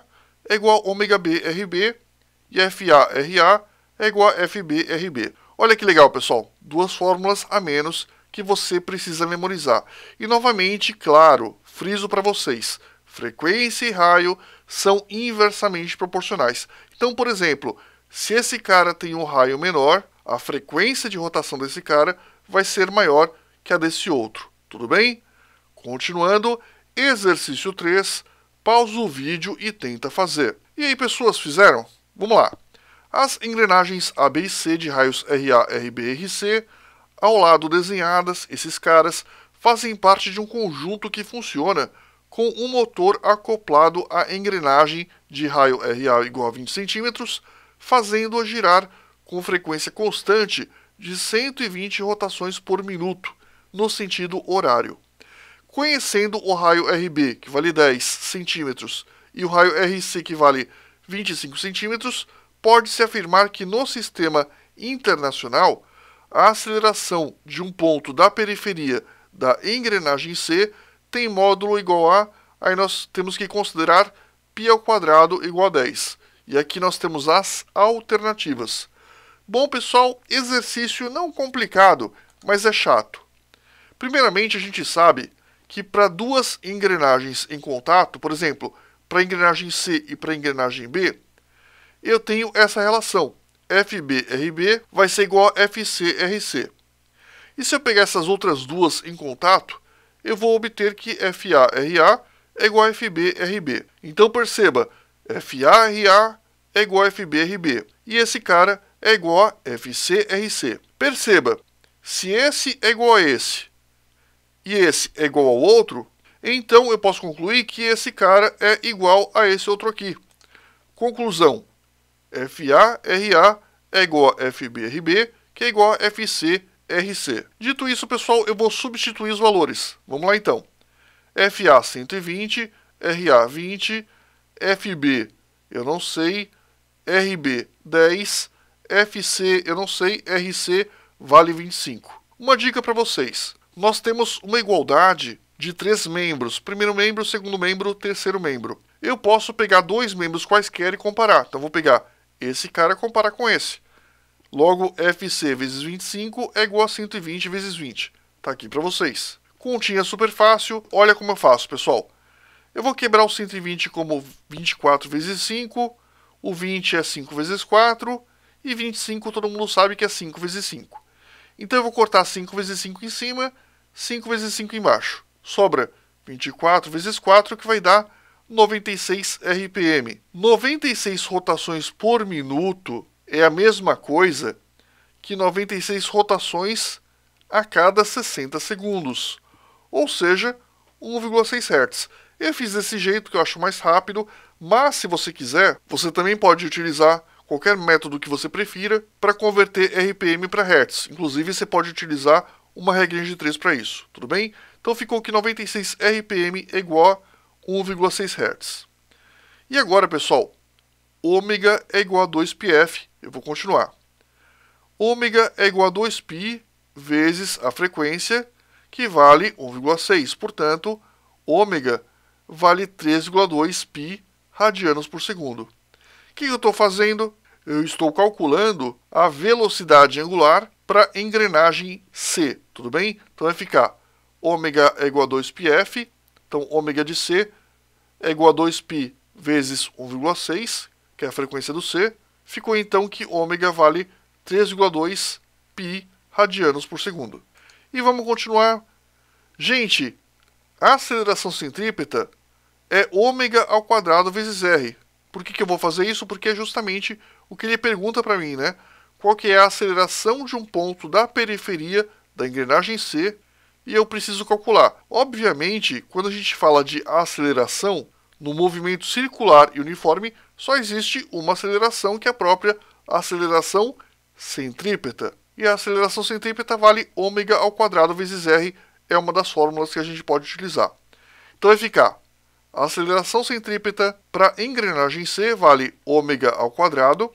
é igual a ômega B RB e FA RA é igual a FB RB. Olha que legal, pessoal. Duas fórmulas a menos que você precisa memorizar. E novamente, claro, friso para vocês, frequência e raio são inversamente proporcionais. Então, por exemplo, se esse cara tem um raio menor, a frequência de rotação desse cara vai ser maior que a desse outro. Tudo bem? Continuando, exercício 3, pausa o vídeo e tenta fazer. E aí, pessoas, fizeram? Vamos lá. As engrenagens A, B e C de raios RA, RB e RC, ao lado desenhadas, esses caras fazem parte de um conjunto que funciona com um motor acoplado à engrenagem de raio RA igual a 20 centímetros, fazendo-a girar com frequência constante de 120 rotações por minuto, no sentido horário. Conhecendo o raio RB, que vale 10 centímetros, e o raio RC, que vale 25 centímetros, pode-se afirmar que no sistema internacional, a aceleração de um ponto da periferia da engrenagem C tem módulo igual a, aí nós temos que considerar π ao quadrado igual a 10. E aqui nós temos as alternativas. Bom, pessoal, exercício não complicado, mas é chato. Primeiramente, a gente sabe que para duas engrenagens em contato, por exemplo, para a engrenagem C e para a engrenagem B, eu tenho essa relação. FB-RB vai ser igual a FC-RC. E se eu pegar essas outras duas em contato, eu vou obter que FA-RA é igual a FB-RB. Então perceba, FA-RA é igual a FB-RB. E esse cara é igual a FC-RC. Perceba, se esse é igual a esse e esse é igual ao outro, então eu posso concluir que esse cara é igual a esse outro aqui. Conclusão. FA-RA é igual a FB-RB, que é igual a FC-RC. Dito isso, pessoal, eu vou substituir os valores. Vamos lá, então. FA 120, RA 20, FB eu não sei, RB 10, FC eu não sei, RC vale 25. Uma dica para vocês. Nós temos uma igualdade de 3 membros. Primeiro membro, segundo membro, terceiro membro. Eu posso pegar 2 membros quaisquer e comparar. Então, vou pegar esse cara e comparar com esse. Logo, FC vezes 25 é igual a 120 vezes 20. Tá aqui para vocês. Continha super fácil. Olha como eu faço, pessoal. Eu vou quebrar o 120 como 24 vezes 5. O 20 é 5 vezes 4. E 25 todo mundo sabe que é 5 vezes 5. Então, eu vou cortar 5 vezes 5 em cima, 5 vezes 5 embaixo. Sobra 24 vezes 4, que vai dar 96 RPM. 96 rotações por minuto é a mesma coisa que 96 rotações a cada 60 segundos. Ou seja, 1,6 Hz. Eu fiz desse jeito que eu acho mais rápido, mas se você quiser, você também pode utilizar qualquer método que você prefira para converter RPM para Hz. Inclusive, você pode utilizar uma regrinha de 3 para isso, tudo bem? Então ficou que 96 RPM é igual a 1,6 Hz. E agora, pessoal, ômega é igual a 2πf. Eu vou continuar. Ômega é igual a 2π vezes a frequência, que vale 1,6. Portanto, ômega vale 3,2π radianos por segundo. O que eu estou fazendo? Eu estou calculando a velocidade angular para a engrenagem C, tudo bem? Então vai ficar ômega é igual a 2πf, então ômega de C é igual a 2π vezes 1,6, que é a frequência do C. Ficou então que ômega vale 3,2π radianos por segundo. E vamos continuar. Gente, a aceleração centrípeta é ômega ao quadrado vezes R. Por que eu vou fazer isso? Porque é justamente o que ele pergunta para mim, né? Qual que é a aceleração de um ponto da periferia da engrenagem C e eu preciso calcular. Obviamente, quando a gente fala de aceleração, no movimento circular e uniforme, só existe uma aceleração, que é a própria aceleração centrípeta. E a aceleração centrípeta vale ômega ao quadrado vezes R, é uma das fórmulas que a gente pode utilizar. Então vai ficar, a aceleração centrípeta para a engrenagem C vale ômega ao quadrado,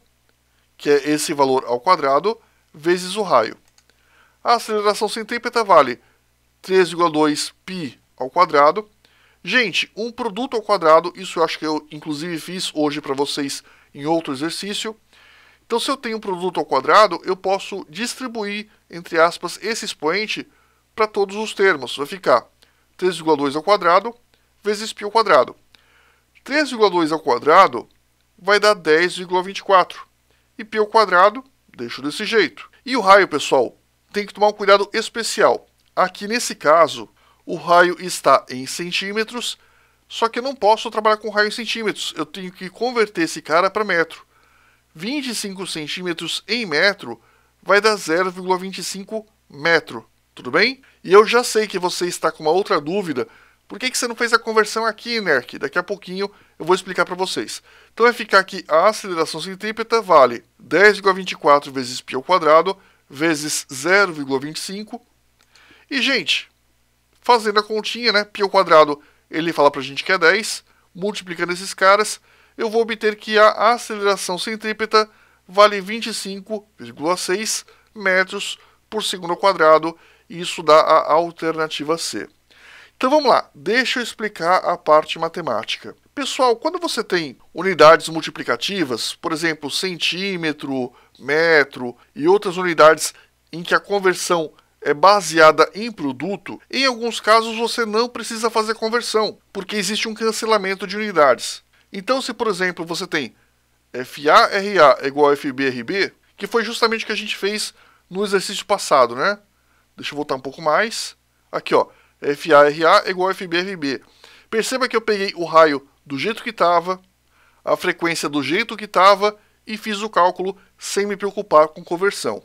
que é esse valor ao quadrado, vezes o raio. A aceleração centrípeta vale 3,2 π ao quadrado. Gente, um produto ao quadrado, isso eu acho que eu inclusive fiz hoje para vocês em outro exercício. Então, se eu tenho um produto ao quadrado, eu posso distribuir, entre aspas, esse expoente para todos os termos. Vai ficar 3,2 ao quadrado vezes π ao quadrado. 3,2 ao quadrado vai dar 10,24. E π ao quadrado, deixo desse jeito. E o raio, pessoal, tem que tomar um cuidado especial. Aqui nesse caso, o raio está em centímetros, só que eu não posso trabalhar com raio em centímetros. Eu tenho que converter esse cara para metro. 25 centímetros em metro vai dar 0,25 metro. Tudo bem? E eu já sei que você está com uma outra dúvida. Por que você não fez a conversão aqui, Nerk? Daqui a pouquinho eu vou explicar para vocês. Então vai ficar que a aceleração centrípeta vale 10,24 vezes π ao quadrado vezes 0,25. E, gente, fazendo a continha, né? Π ao quadrado, ele fala para a gente que é 10. Multiplicando esses caras, eu vou obter que a aceleração centrípeta vale 25,6 metros por segundo ao quadrado. E isso dá a alternativa C. Então vamos lá, deixa eu explicar a parte matemática. Pessoal, quando você tem unidades multiplicativas, por exemplo, centímetro, metro e outras unidades em que a conversão é baseada em produto, em alguns casos você não precisa fazer conversão, porque existe um cancelamento de unidades. Então, se por exemplo você tem FA-RA igual a FB-RB, que foi justamente o que a gente fez no exercício passado, né? Deixa eu voltar um pouco mais. Aqui, ó. FA-RA igual a FB-RB. Perceba que eu peguei o raio do jeito que estava, a frequência do jeito que estava e fiz o cálculo sem me preocupar com conversão.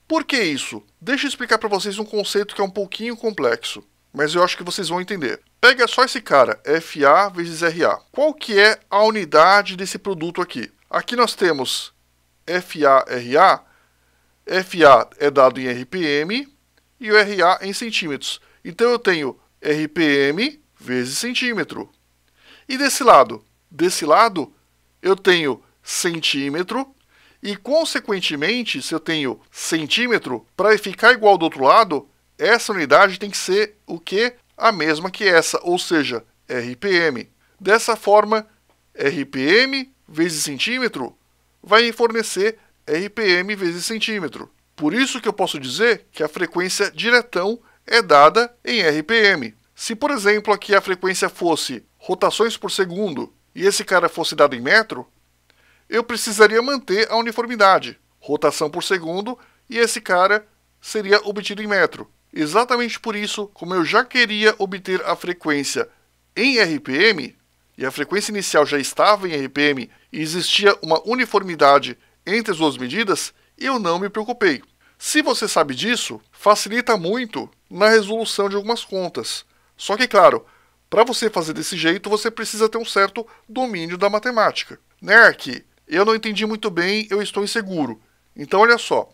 Por que isso? Deixa eu explicar para vocês um conceito que é um pouquinho complexo, mas eu acho que vocês vão entender. Pega só esse cara, FA vezes RA. Qual que é a unidade desse produto aqui? Aqui nós temos FA-RA. FA é dado em RPM e o RA em centímetros. Então eu tenho RPM vezes centímetro. E desse lado? Desse lado eu tenho centímetro e, consequentemente, se eu tenho centímetro, para ficar igual do outro lado, essa unidade tem que ser o quê? A mesma que essa, ou seja, RPM. Dessa forma, RPM vezes centímetro vai me fornecer RPM vezes centímetro. Por isso que eu posso dizer que a frequência diretão é dada em RPM. Se, por exemplo, aqui a frequência fosse rotações por segundo e esse cara fosse dado em metro, eu precisaria manter a uniformidade, rotação por segundo, e esse cara seria obtido em metro. Exatamente por isso, como eu já queria obter a frequência em RPM, e a frequência inicial já estava em RPM e existia uma uniformidade entre as duas medidas, eu não me preocupei. Se você sabe disso, facilita muito na resolução de algumas contas. Só que, claro, para você fazer desse jeito, você precisa ter um certo domínio da matemática. Nerk, eu não entendi muito bem, eu estou inseguro. Então, olha só,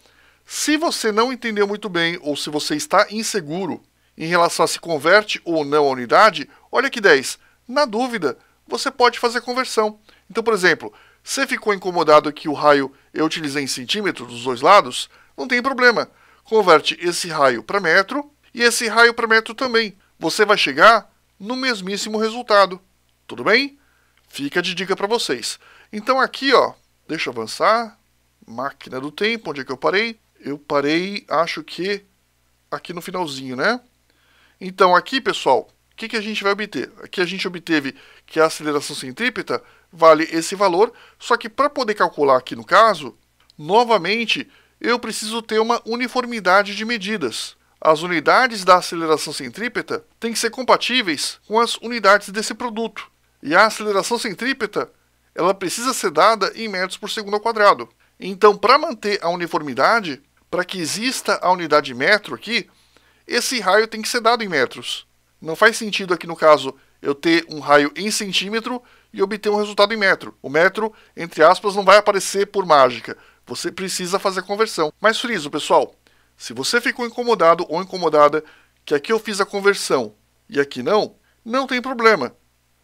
se você não entendeu muito bem ou se você está inseguro em relação a se converte ou não a unidade, olha que 10. Na dúvida, você pode fazer conversão. Então, por exemplo, você ficou incomodado que o raio eu utilizei em centímetros dos dois lados? Não tem problema. Converte esse raio para metro e esse raio para metro também. Você vai chegar no mesmíssimo resultado. Tudo bem? Fica de dica para vocês. Então aqui, ó, deixa eu avançar. Máquina do tempo, onde é que eu parei? Eu parei, acho que aqui no finalzinho, né? Então aqui, pessoal, o que a gente vai obter? Aqui a gente obteve que a aceleração centrípeta vale esse valor, só que para poder calcular aqui no caso, novamente, eu preciso ter uma uniformidade de medidas. As unidades da aceleração centrípeta têm que ser compatíveis com as unidades desse produto. E a aceleração centrípeta, ela precisa ser dada em metros por segundo ao quadrado. Então, para manter a uniformidade, para que exista a unidade metro aqui, esse raio tem que ser dado em metros. Não faz sentido aqui no caso eu ter um raio em centímetro e obter um resultado em metro. O metro, entre aspas, não vai aparecer por mágica. Você precisa fazer a conversão. Mas friso, pessoal, se você ficou incomodado ou incomodada que aqui eu fiz a conversão e aqui não, não tem problema.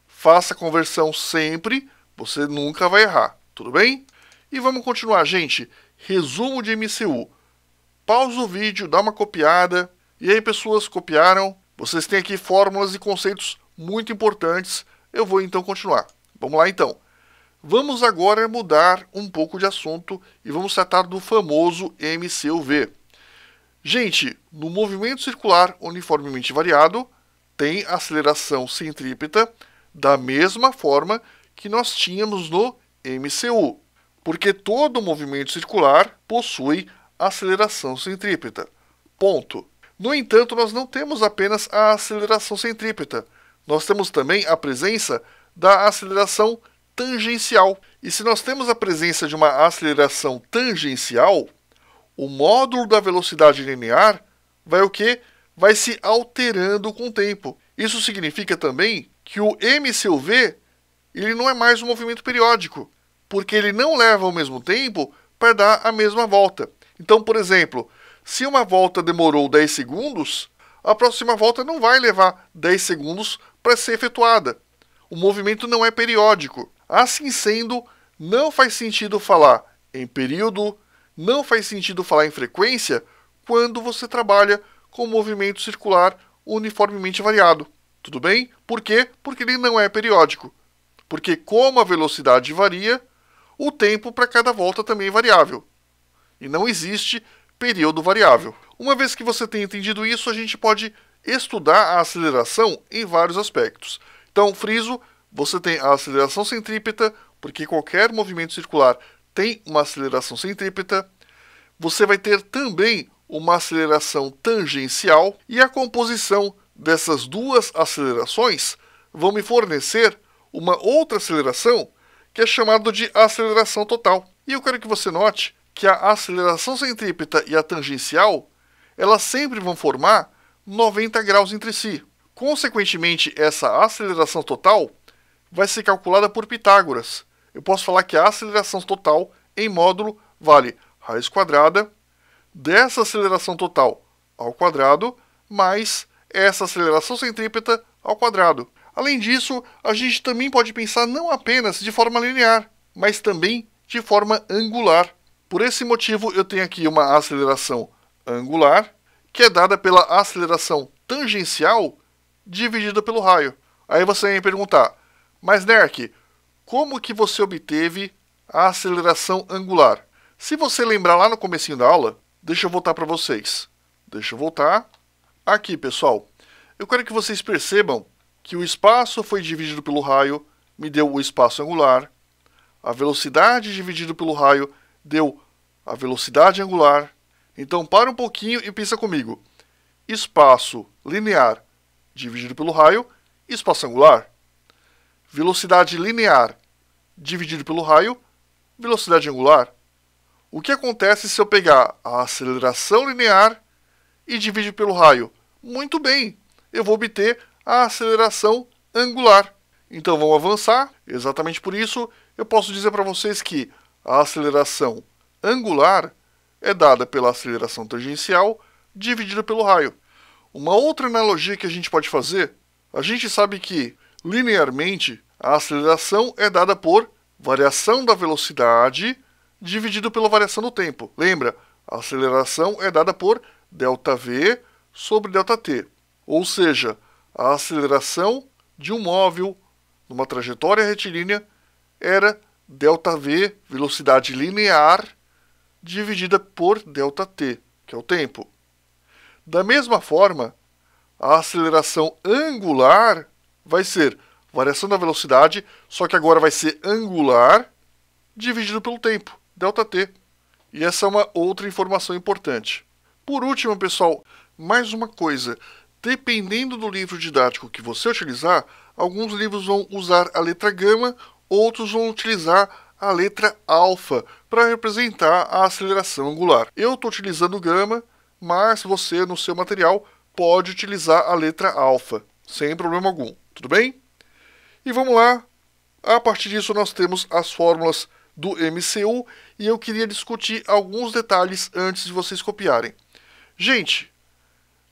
Faça a conversão sempre, você nunca vai errar, tudo bem? E vamos continuar, gente. Resumo de MCU. pausa o vídeo, dá uma copiada. E aí, pessoas, copiaram? Vocês têm aqui fórmulas e conceitos muito importantes. Eu vou então continuar. Vamos lá então. Vamos agora mudar um pouco de assunto e vamos tratar do famoso MCUV. Gente, no movimento circular uniformemente variado, tem aceleração centrípeta da mesma forma que nós tínhamos no MCU, porque todo movimento circular possui aceleração centrípeta. Ponto. No entanto, nós não temos apenas a aceleração centrípeta, nós temos também a presença da aceleração tangencial. E se nós temos a presença de uma aceleração tangencial, o módulo da velocidade linear vai o quê? Vai se alterando com o tempo. Isso significa também que o MCUV ele não é mais um movimento periódico, porque ele não leva ao mesmo tempo para dar a mesma volta. Então, por exemplo, se uma volta demorou 10 segundos, a próxima volta não vai levar 10 segundos para ser efetuada. O movimento não é periódico. Assim sendo, não faz sentido falar em período, não faz sentido falar em frequência quando você trabalha com movimento circular uniformemente variado. Tudo bem? Por quê? Porque ele não é periódico. Porque como a velocidade varia, o tempo para cada volta também é variável. E não existe período variável. Uma vez que você tenha entendido isso, a gente pode estudar a aceleração em vários aspectos. Então, friso, você tem a aceleração centrípeta, porque qualquer movimento circular tem uma aceleração centrípeta. Você vai ter também uma aceleração tangencial, e a composição dessas duas acelerações vão me fornecer uma outra aceleração, que é chamada de aceleração total. E eu quero que você note que a aceleração centrípeta e a tangencial, elas sempre vão formar 90 graus entre si. Consequentemente, essa aceleração total vai ser calculada por Pitágoras. Eu posso falar que a aceleração total em módulo vale raiz quadrada dessa aceleração total ao quadrado mais essa aceleração centrípeta ao quadrado. Além disso, a gente também pode pensar não apenas de forma linear, mas também de forma angular. Por esse motivo, eu tenho aqui uma aceleração angular, que é dada pela aceleração tangencial dividida pelo raio. Aí você vai me perguntar, mas Nerk, como que você obteve a aceleração angular? Se você lembrar lá no comecinho da aula, deixa eu voltar para vocês. Deixa eu voltar. Aqui, pessoal. Eu quero que vocês percebam que o espaço foi dividido pelo raio, me deu o espaço angular. A velocidade dividido pelo raio deu a velocidade angular. Então, para um pouquinho e pensa comigo. Espaço linear dividido pelo raio, espaço angular. Velocidade linear dividido pelo raio, velocidade angular. O que acontece se eu pegar a aceleração linear e dividir pelo raio? Muito bem, eu vou obter a aceleração angular. Então vamos avançar. Exatamente por isso, eu posso dizer para vocês que a aceleração angular é dada pela aceleração tangencial dividida pelo raio. Uma outra analogia que a gente pode fazer, a gente sabe que linearmente a aceleração é dada por variação da velocidade dividido pela variação do tempo. Lembra? A aceleração é dada por ΔV sobre ΔT. Ou seja, a aceleração de um móvel numa trajetória retilínea era ΔV, velocidade linear, dividida por ΔT, que é o tempo. Da mesma forma, a aceleração angular vai ser variação da velocidade, só que agora vai ser angular, dividido pelo tempo, ΔT. E essa é uma outra informação importante. Por último, pessoal, mais uma coisa. Dependendo do livro didático que você utilizar, alguns livros vão usar a letra gama, outros vão utilizar a letra alfa para representar a aceleração angular. Eu estou utilizando gama, mas você, no seu material, pode utilizar a letra alfa, sem problema algum. Tudo bem? E vamos lá. A partir disso, nós temos as fórmulas do MCU e eu queria discutir alguns detalhes antes de vocês copiarem. Gente,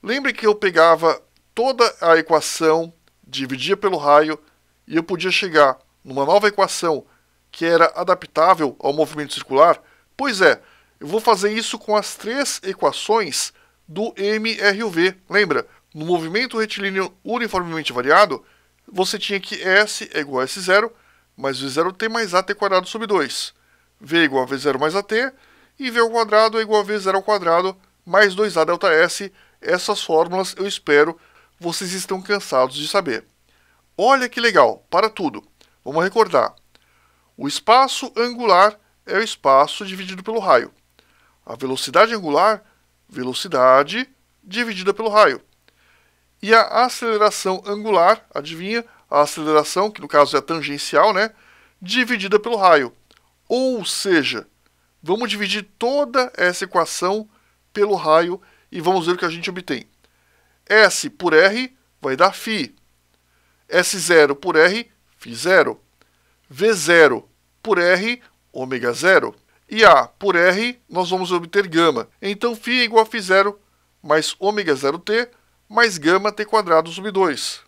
lembre que eu pegava toda a equação, dividia pelo raio e eu podia chegar numa nova equação que era adaptável ao movimento circular? Pois é, Eu vou fazer isso com as 3 equações do MRUV. Lembra? No movimento retilíneo uniformemente variado, você tinha que S é igual a S0 mais V0t mais AT quadrado sobre 2. V é igual a V0 mais AT e V ao quadrado é igual a V0 ao quadrado mais 2A delta S. Essas fórmulas eu espero vocês estão cansados de saber. Olha que legal, para tudo. Vamos recordar. O espaço angular é o espaço dividido pelo raio. A velocidade angular, velocidade dividida pelo raio. E a aceleração angular, adivinha? A aceleração, que no caso é a tangencial, né? Dividida pelo raio. Ou seja, vamos dividir toda essa equação pelo raio e vamos ver o que a gente obtém. S por R vai dar φ. S0 por R, φ0. V0 por R, ômega 0. E A por R, nós vamos obter gama. Então, φ é igual a φ0 mais ômega 0t mais gama t quadrado sobre 2.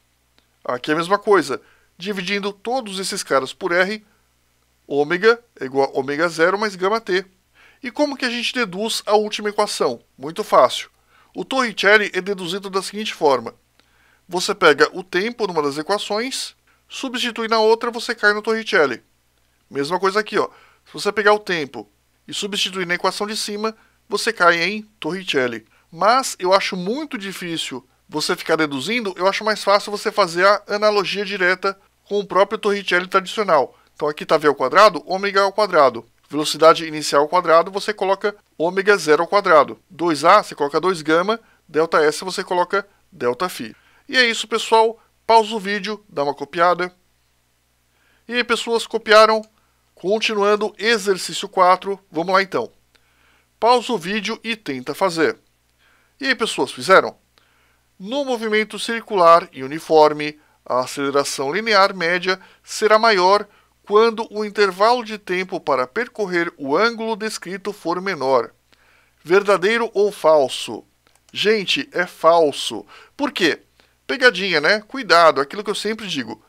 Aqui é a mesma coisa. Dividindo todos esses caras por R, ômega é igual a ômega 0 mais gama t. E como que a gente deduz a última equação? Muito fácil. O Torricelli é deduzido da seguinte forma. Você pega o tempo numa das equações, substitui na outra, você cai no Torricelli. Mesma coisa aqui, ó. Se você pegar o tempo e substituir na equação de cima, você cai em Torricelli. Mas eu acho muito difícil você ficar deduzindo, eu acho mais fácil você fazer a analogia direta com o próprio Torricelli tradicional. Então aqui está V ao quadrado, ômega ao quadrado. Velocidade inicial ao quadrado, você coloca ômega 0 ao quadrado. 2A, você coloca 2 gama, delta S você coloca delta φ. E é isso, pessoal. Pausa o vídeo, dá uma copiada. E aí, pessoas, copiaram? Continuando, exercício 4. Vamos lá, então. Pausa o vídeo e tenta fazer. E aí, pessoas, fizeram? No movimento circular e uniforme, a aceleração linear média será maior quando o intervalo de tempo para percorrer o ângulo descrito for menor. Verdadeiro ou falso? Gente, é falso. Por quê? Pegadinha, né? Cuidado, aquilo que eu sempre digo.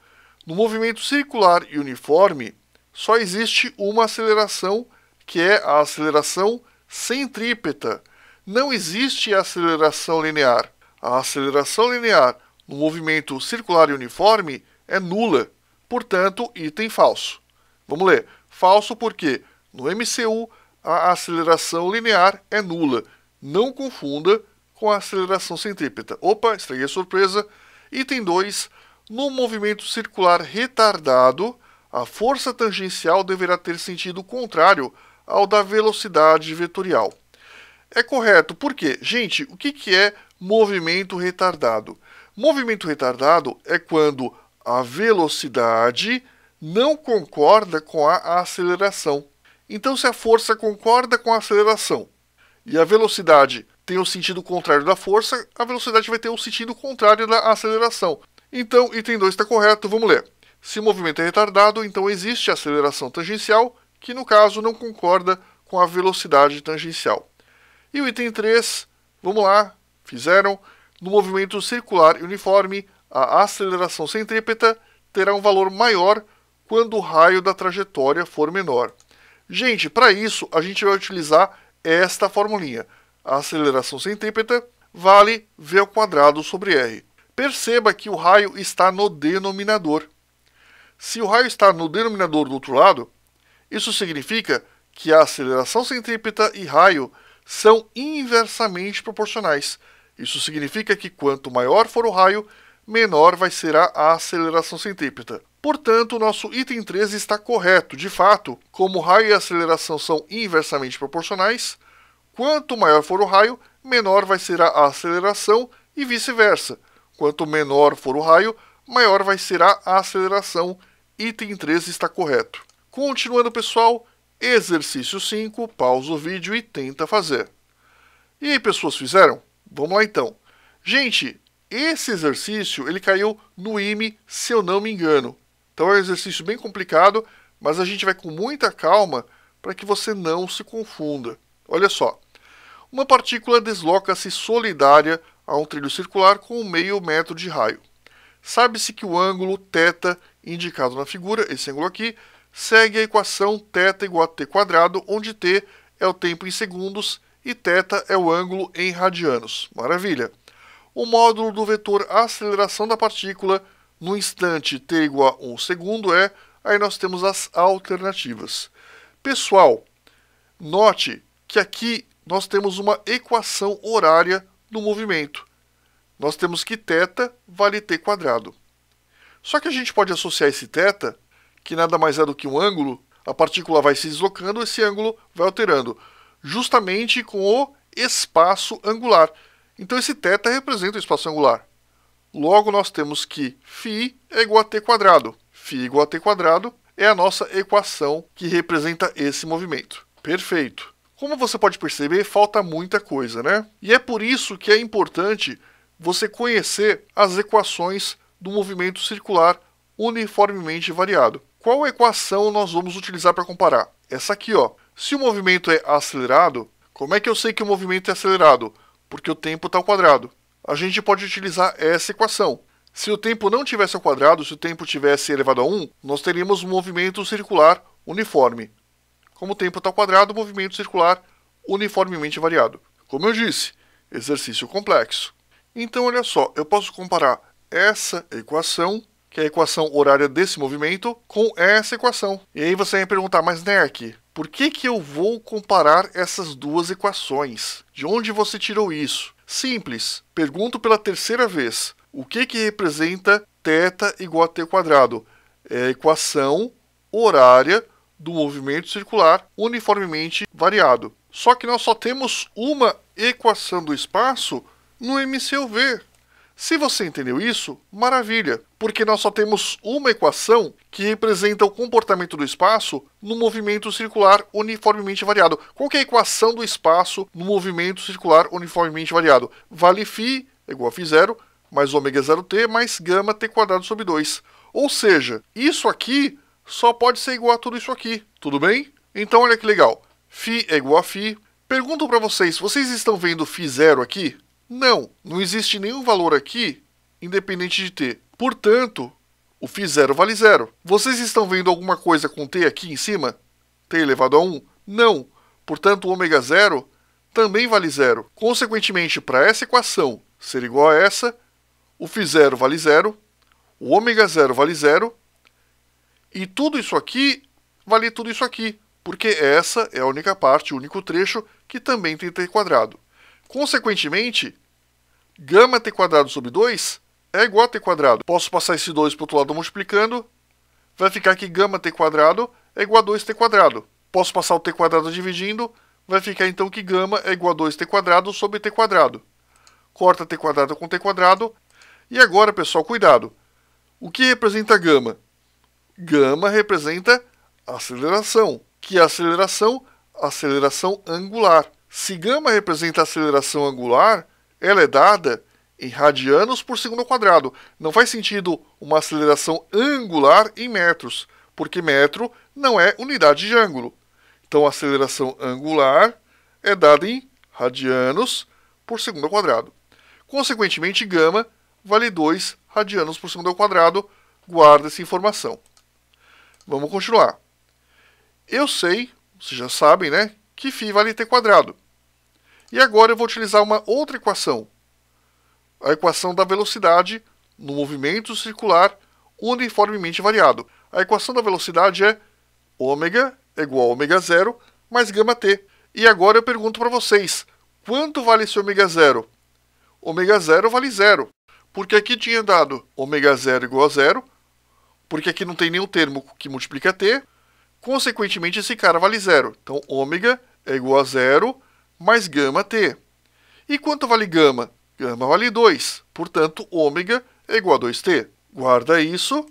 No movimento circular e uniforme, só existe uma aceleração, que é a aceleração centrípeta. Não existe aceleração linear. A aceleração linear no movimento circular e uniforme é nula. Portanto, item falso. Vamos ler. Falso porque no MCU a aceleração linear é nula. Não confunda com a aceleração centrípeta. Opa, estraguei a surpresa. Item 2. No movimento circular retardado, a força tangencial deverá ter sentido contrário ao da velocidade vetorial. É correto, por quê? Gente, o que é movimento retardado? Movimento retardado é quando a velocidade não concorda com a aceleração. Então, se a força concorda com a aceleração e a velocidade tem o sentido contrário da força, a velocidade vai ter o sentido contrário da aceleração. Então, item 2 está correto, vamos ler. Se o movimento é retardado, então existe a aceleração tangencial, que no caso não concorda com a velocidade tangencial. E o item 3, vamos lá, fizeram. No movimento circular e uniforme, a aceleração centrípeta terá um valor maior quando o raio da trajetória for menor. Gente, para isso, a gente vai utilizar esta formulinha. A aceleração centrípeta vale V ao quadrado sobre R. Perceba que o raio está no denominador. Se o raio está no denominador do outro lado, isso significa que a aceleração centrípeta e raio são inversamente proporcionais. Isso significa que quanto maior for o raio, menor vai ser a aceleração centrípeta. Portanto, o nosso item 13 está correto. De fato, como o raio e a aceleração são inversamente proporcionais, quanto maior for o raio, menor vai ser a aceleração e vice-versa. Quanto menor for o raio, maior vai ser a aceleração. Item 13 está correto. Continuando, pessoal, exercício 5, pausa o vídeo e tenta fazer. E aí, pessoas, fizeram? Vamos lá, então. Gente, esse exercício ele caiu no IME, se eu não me engano. Então é um exercício bem complicado, mas a gente vai com muita calma para que você não se confunda. Olha só. Uma partícula desloca-se solidária a um trilho circular com meio metro de raio. Sabe-se que o ângulo θ indicado na figura, esse ângulo aqui, segue a equação θ igual a t², onde t é o tempo em segundos e θ é o ângulo em radianos. Maravilha! O módulo do vetor aceleração da partícula no instante t igual a 1 segundo é... Aí nós temos as alternativas. Pessoal, note que aqui nós temos uma equação horária do movimento. Nós temos que θ vale t². Só que a gente pode associar esse θ, que nada mais é do que um ângulo, a partícula vai se deslocando, esse ângulo vai alterando, justamente com o espaço angular. Então esse θ representa o espaço angular. Logo nós temos que φ é igual a t². Φ igual a t² é a nossa equação que representa esse movimento. Perfeito. Como você pode perceber, falta muita coisa, né? E é por isso que é importante você conhecer as equações do movimento circular uniformemente variado. Qual equação nós vamos utilizar para comparar? Essa aqui, ó. Se o movimento é acelerado, como é que eu sei que o movimento é acelerado? Porque o tempo está ao quadrado. A gente pode utilizar essa equação. Se o tempo não tivesse ao quadrado, se o tempo tivesse elevado a 1, nós teríamos um movimento circular uniforme. Como o tempo está ao quadrado, movimento circular uniformemente variado. Como eu disse, exercício complexo. Então, olha só, eu posso comparar essa equação, que é a equação horária desse movimento, com essa equação. E aí você vai me perguntar, mas Nerk, por que eu vou comparar essas duas equações? De onde você tirou isso? Simples. Pergunto pela terceira vez. O que representa θ igual a t²? É a equação horária do movimento circular uniformemente variado. Só que nós só temos uma equação do espaço no MCUV. Se você entendeu isso, maravilha, porque nós só temos uma equação que representa o comportamento do espaço no movimento circular uniformemente variado. Qual que é a equação do espaço no movimento circular uniformemente variado? Vale φ é igual a φ0 mais ω0t mais γ t² sobre 2. Ou seja, isso aqui só pode ser igual a tudo isso aqui, tudo bem? Então olha que legal, φ é igual a φ. Pergunto para vocês, vocês estão vendo φ0 aqui? Não existe nenhum valor aqui independente de t. Portanto, o φ0 vale 0. Vocês estão vendo alguma coisa com t aqui em cima? T elevado a 1? Não. Portanto, o ω0 também vale 0. Consequentemente, para essa equação ser igual a essa, o φ0 vale 0, o ω0 vale 0, e tudo isso aqui vale tudo isso aqui, porque essa é a única parte, o único trecho que também tem t². Consequentemente, γ t² sobre 2 é igual a t². Posso passar esse 2 para o outro lado multiplicando, vai ficar que γ t² é igual a 2t². Posso passar o t² dividindo, vai ficar então que γ é igual a 2t² sobre t². Corta t² com t². E agora, pessoal, cuidado. O que representa γ? Γ representa aceleração. Que é aceleração? Aceleração angular. Se γ representa aceleração angular, ela é dada em radianos por segundo ao quadrado. Não faz sentido uma aceleração angular em metros, porque metro não é unidade de ângulo. Então, a aceleração angular é dada em radianos por segundo ao quadrado. Consequentemente, γ vale 2 radianos por segundo ao quadrado. Guarda essa informação. Vamos continuar. Eu sei, vocês já sabem, né, que φ vale t². E agora eu vou utilizar uma outra equação. A equação da velocidade no movimento circular uniformemente variado. A equação da velocidade é ω é igual a ω0 mais γt. E agora eu pergunto para vocês, quanto vale esse ω0? ω0 vale 0, porque aqui tinha dado ω0 igual a 0, porque aqui não tem nenhum termo que multiplica t, consequentemente esse cara vale 0. Então, ω é igual a 0 mais γt. E quanto vale γ? Γ vale 2, portanto, ω é igual a 2t. Guarda isso,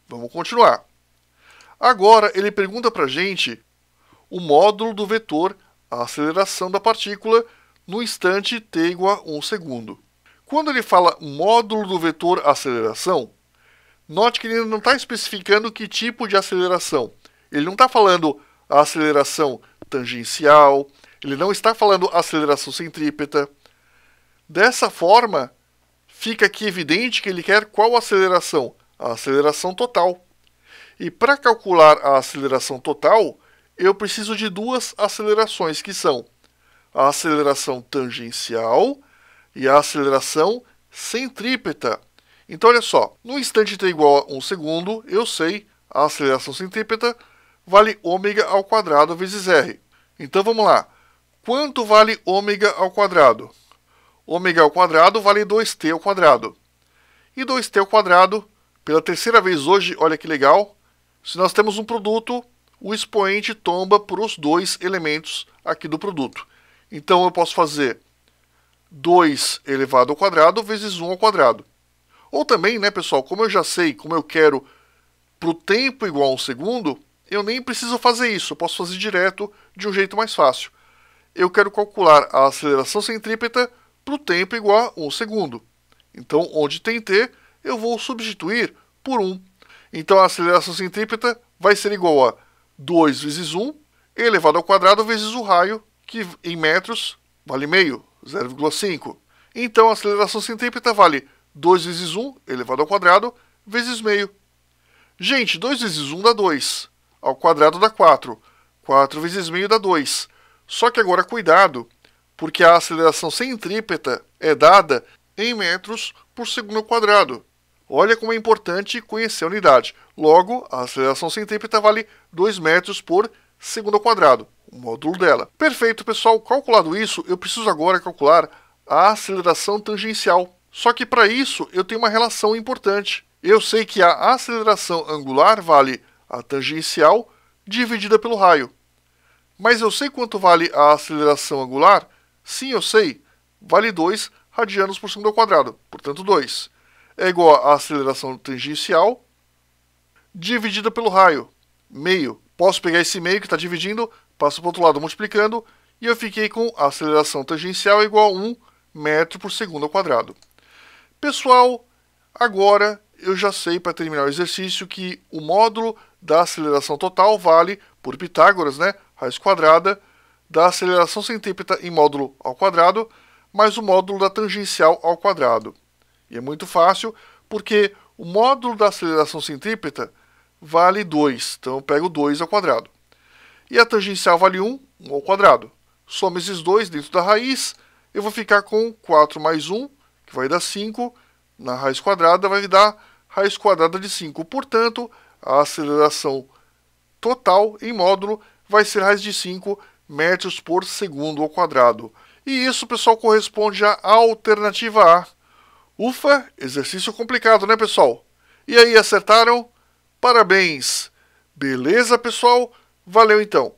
vamos continuar. Agora, ele pergunta para a gente o módulo do vetor, a aceleração da partícula, no instante t igual a 1 segundo. Quando ele fala módulo do vetor aceleração, note que ele não está especificando que tipo de aceleração. Ele não está falando a aceleração tangencial, ele não está falando aceleração centrípeta. Dessa forma, fica aqui evidente que ele quer qual aceleração? A aceleração total. E para calcular a aceleração total, eu preciso de duas acelerações, que são a aceleração tangencial e a aceleração centrípeta. Então, olha só, no instante t igual a 1 segundo, eu sei a aceleração centrípeta vale ômega ao quadrado vezes r. Então, vamos lá. Quanto vale ômega ao quadrado? Ômega ao quadrado vale 2t ao quadrado. E 2t ao quadrado, pela terceira vez hoje, olha que legal, se nós temos um produto, o expoente tomba para os dois elementos aqui do produto. Então, eu posso fazer 2 elevado ao quadrado vezes 1 ao quadrado. Ou também, né, pessoal, como eu já sei, como eu quero para o tempo igual a 1 segundo, eu nem preciso fazer isso, eu posso fazer direto de um jeito mais fácil. Eu quero calcular a aceleração centrípeta para o tempo igual a 1 segundo. Então, onde tem t, eu vou substituir por 1. Então, a aceleração centrípeta vai ser igual a 2 vezes 1 elevado ao quadrado vezes o raio, que em metros vale meio, 0,5. Então, a aceleração centrípeta vale 2 vezes 1 elevado ao quadrado vezes meio. Gente, 2 vezes 1 dá 2. Ao quadrado dá 4. 4 vezes meio dá 2. Só que agora, cuidado, porque a aceleração centrípeta é dada em metros por segundo ao quadrado. Olha como é importante conhecer a unidade. Logo, a aceleração centrípeta vale 2 metros por segundo ao quadrado, o módulo dela. Perfeito, pessoal. Calculado isso, eu preciso agora calcular a aceleração tangencial. Só que para isso, eu tenho uma relação importante. Eu sei que a aceleração angular vale a tangencial dividida pelo raio. Mas eu sei quanto vale a aceleração angular? Sim, eu sei. Vale 2 radianos por segundo ao quadrado, portanto 2. É igual à aceleração tangencial dividida pelo raio, meio. Posso pegar esse meio que está dividindo, passo para o outro lado multiplicando, e eu fiquei com a aceleração tangencial igual a 1 metro por segundo ao quadrado. Pessoal, agora eu já sei, para terminar o exercício, que o módulo da aceleração total vale, por Pitágoras, né, raiz quadrada, da aceleração centrípeta em módulo ao quadrado, mais o módulo da tangencial ao quadrado. E é muito fácil, porque o módulo da aceleração centrípeta vale 2, então eu pego 2 ao quadrado. E a tangencial vale 1, 1 ao quadrado. Soma esses dois dentro da raiz, eu vou ficar com 4 mais 1, que vai dar 5, na raiz quadrada vai dar raiz quadrada de 5. Portanto, a aceleração total em módulo vai ser raiz de 5 metros por segundo ao quadrado. E isso, pessoal, corresponde à alternativa A. Ufa, exercício complicado, né, pessoal? E aí, acertaram? Parabéns! Beleza, pessoal? Valeu, então!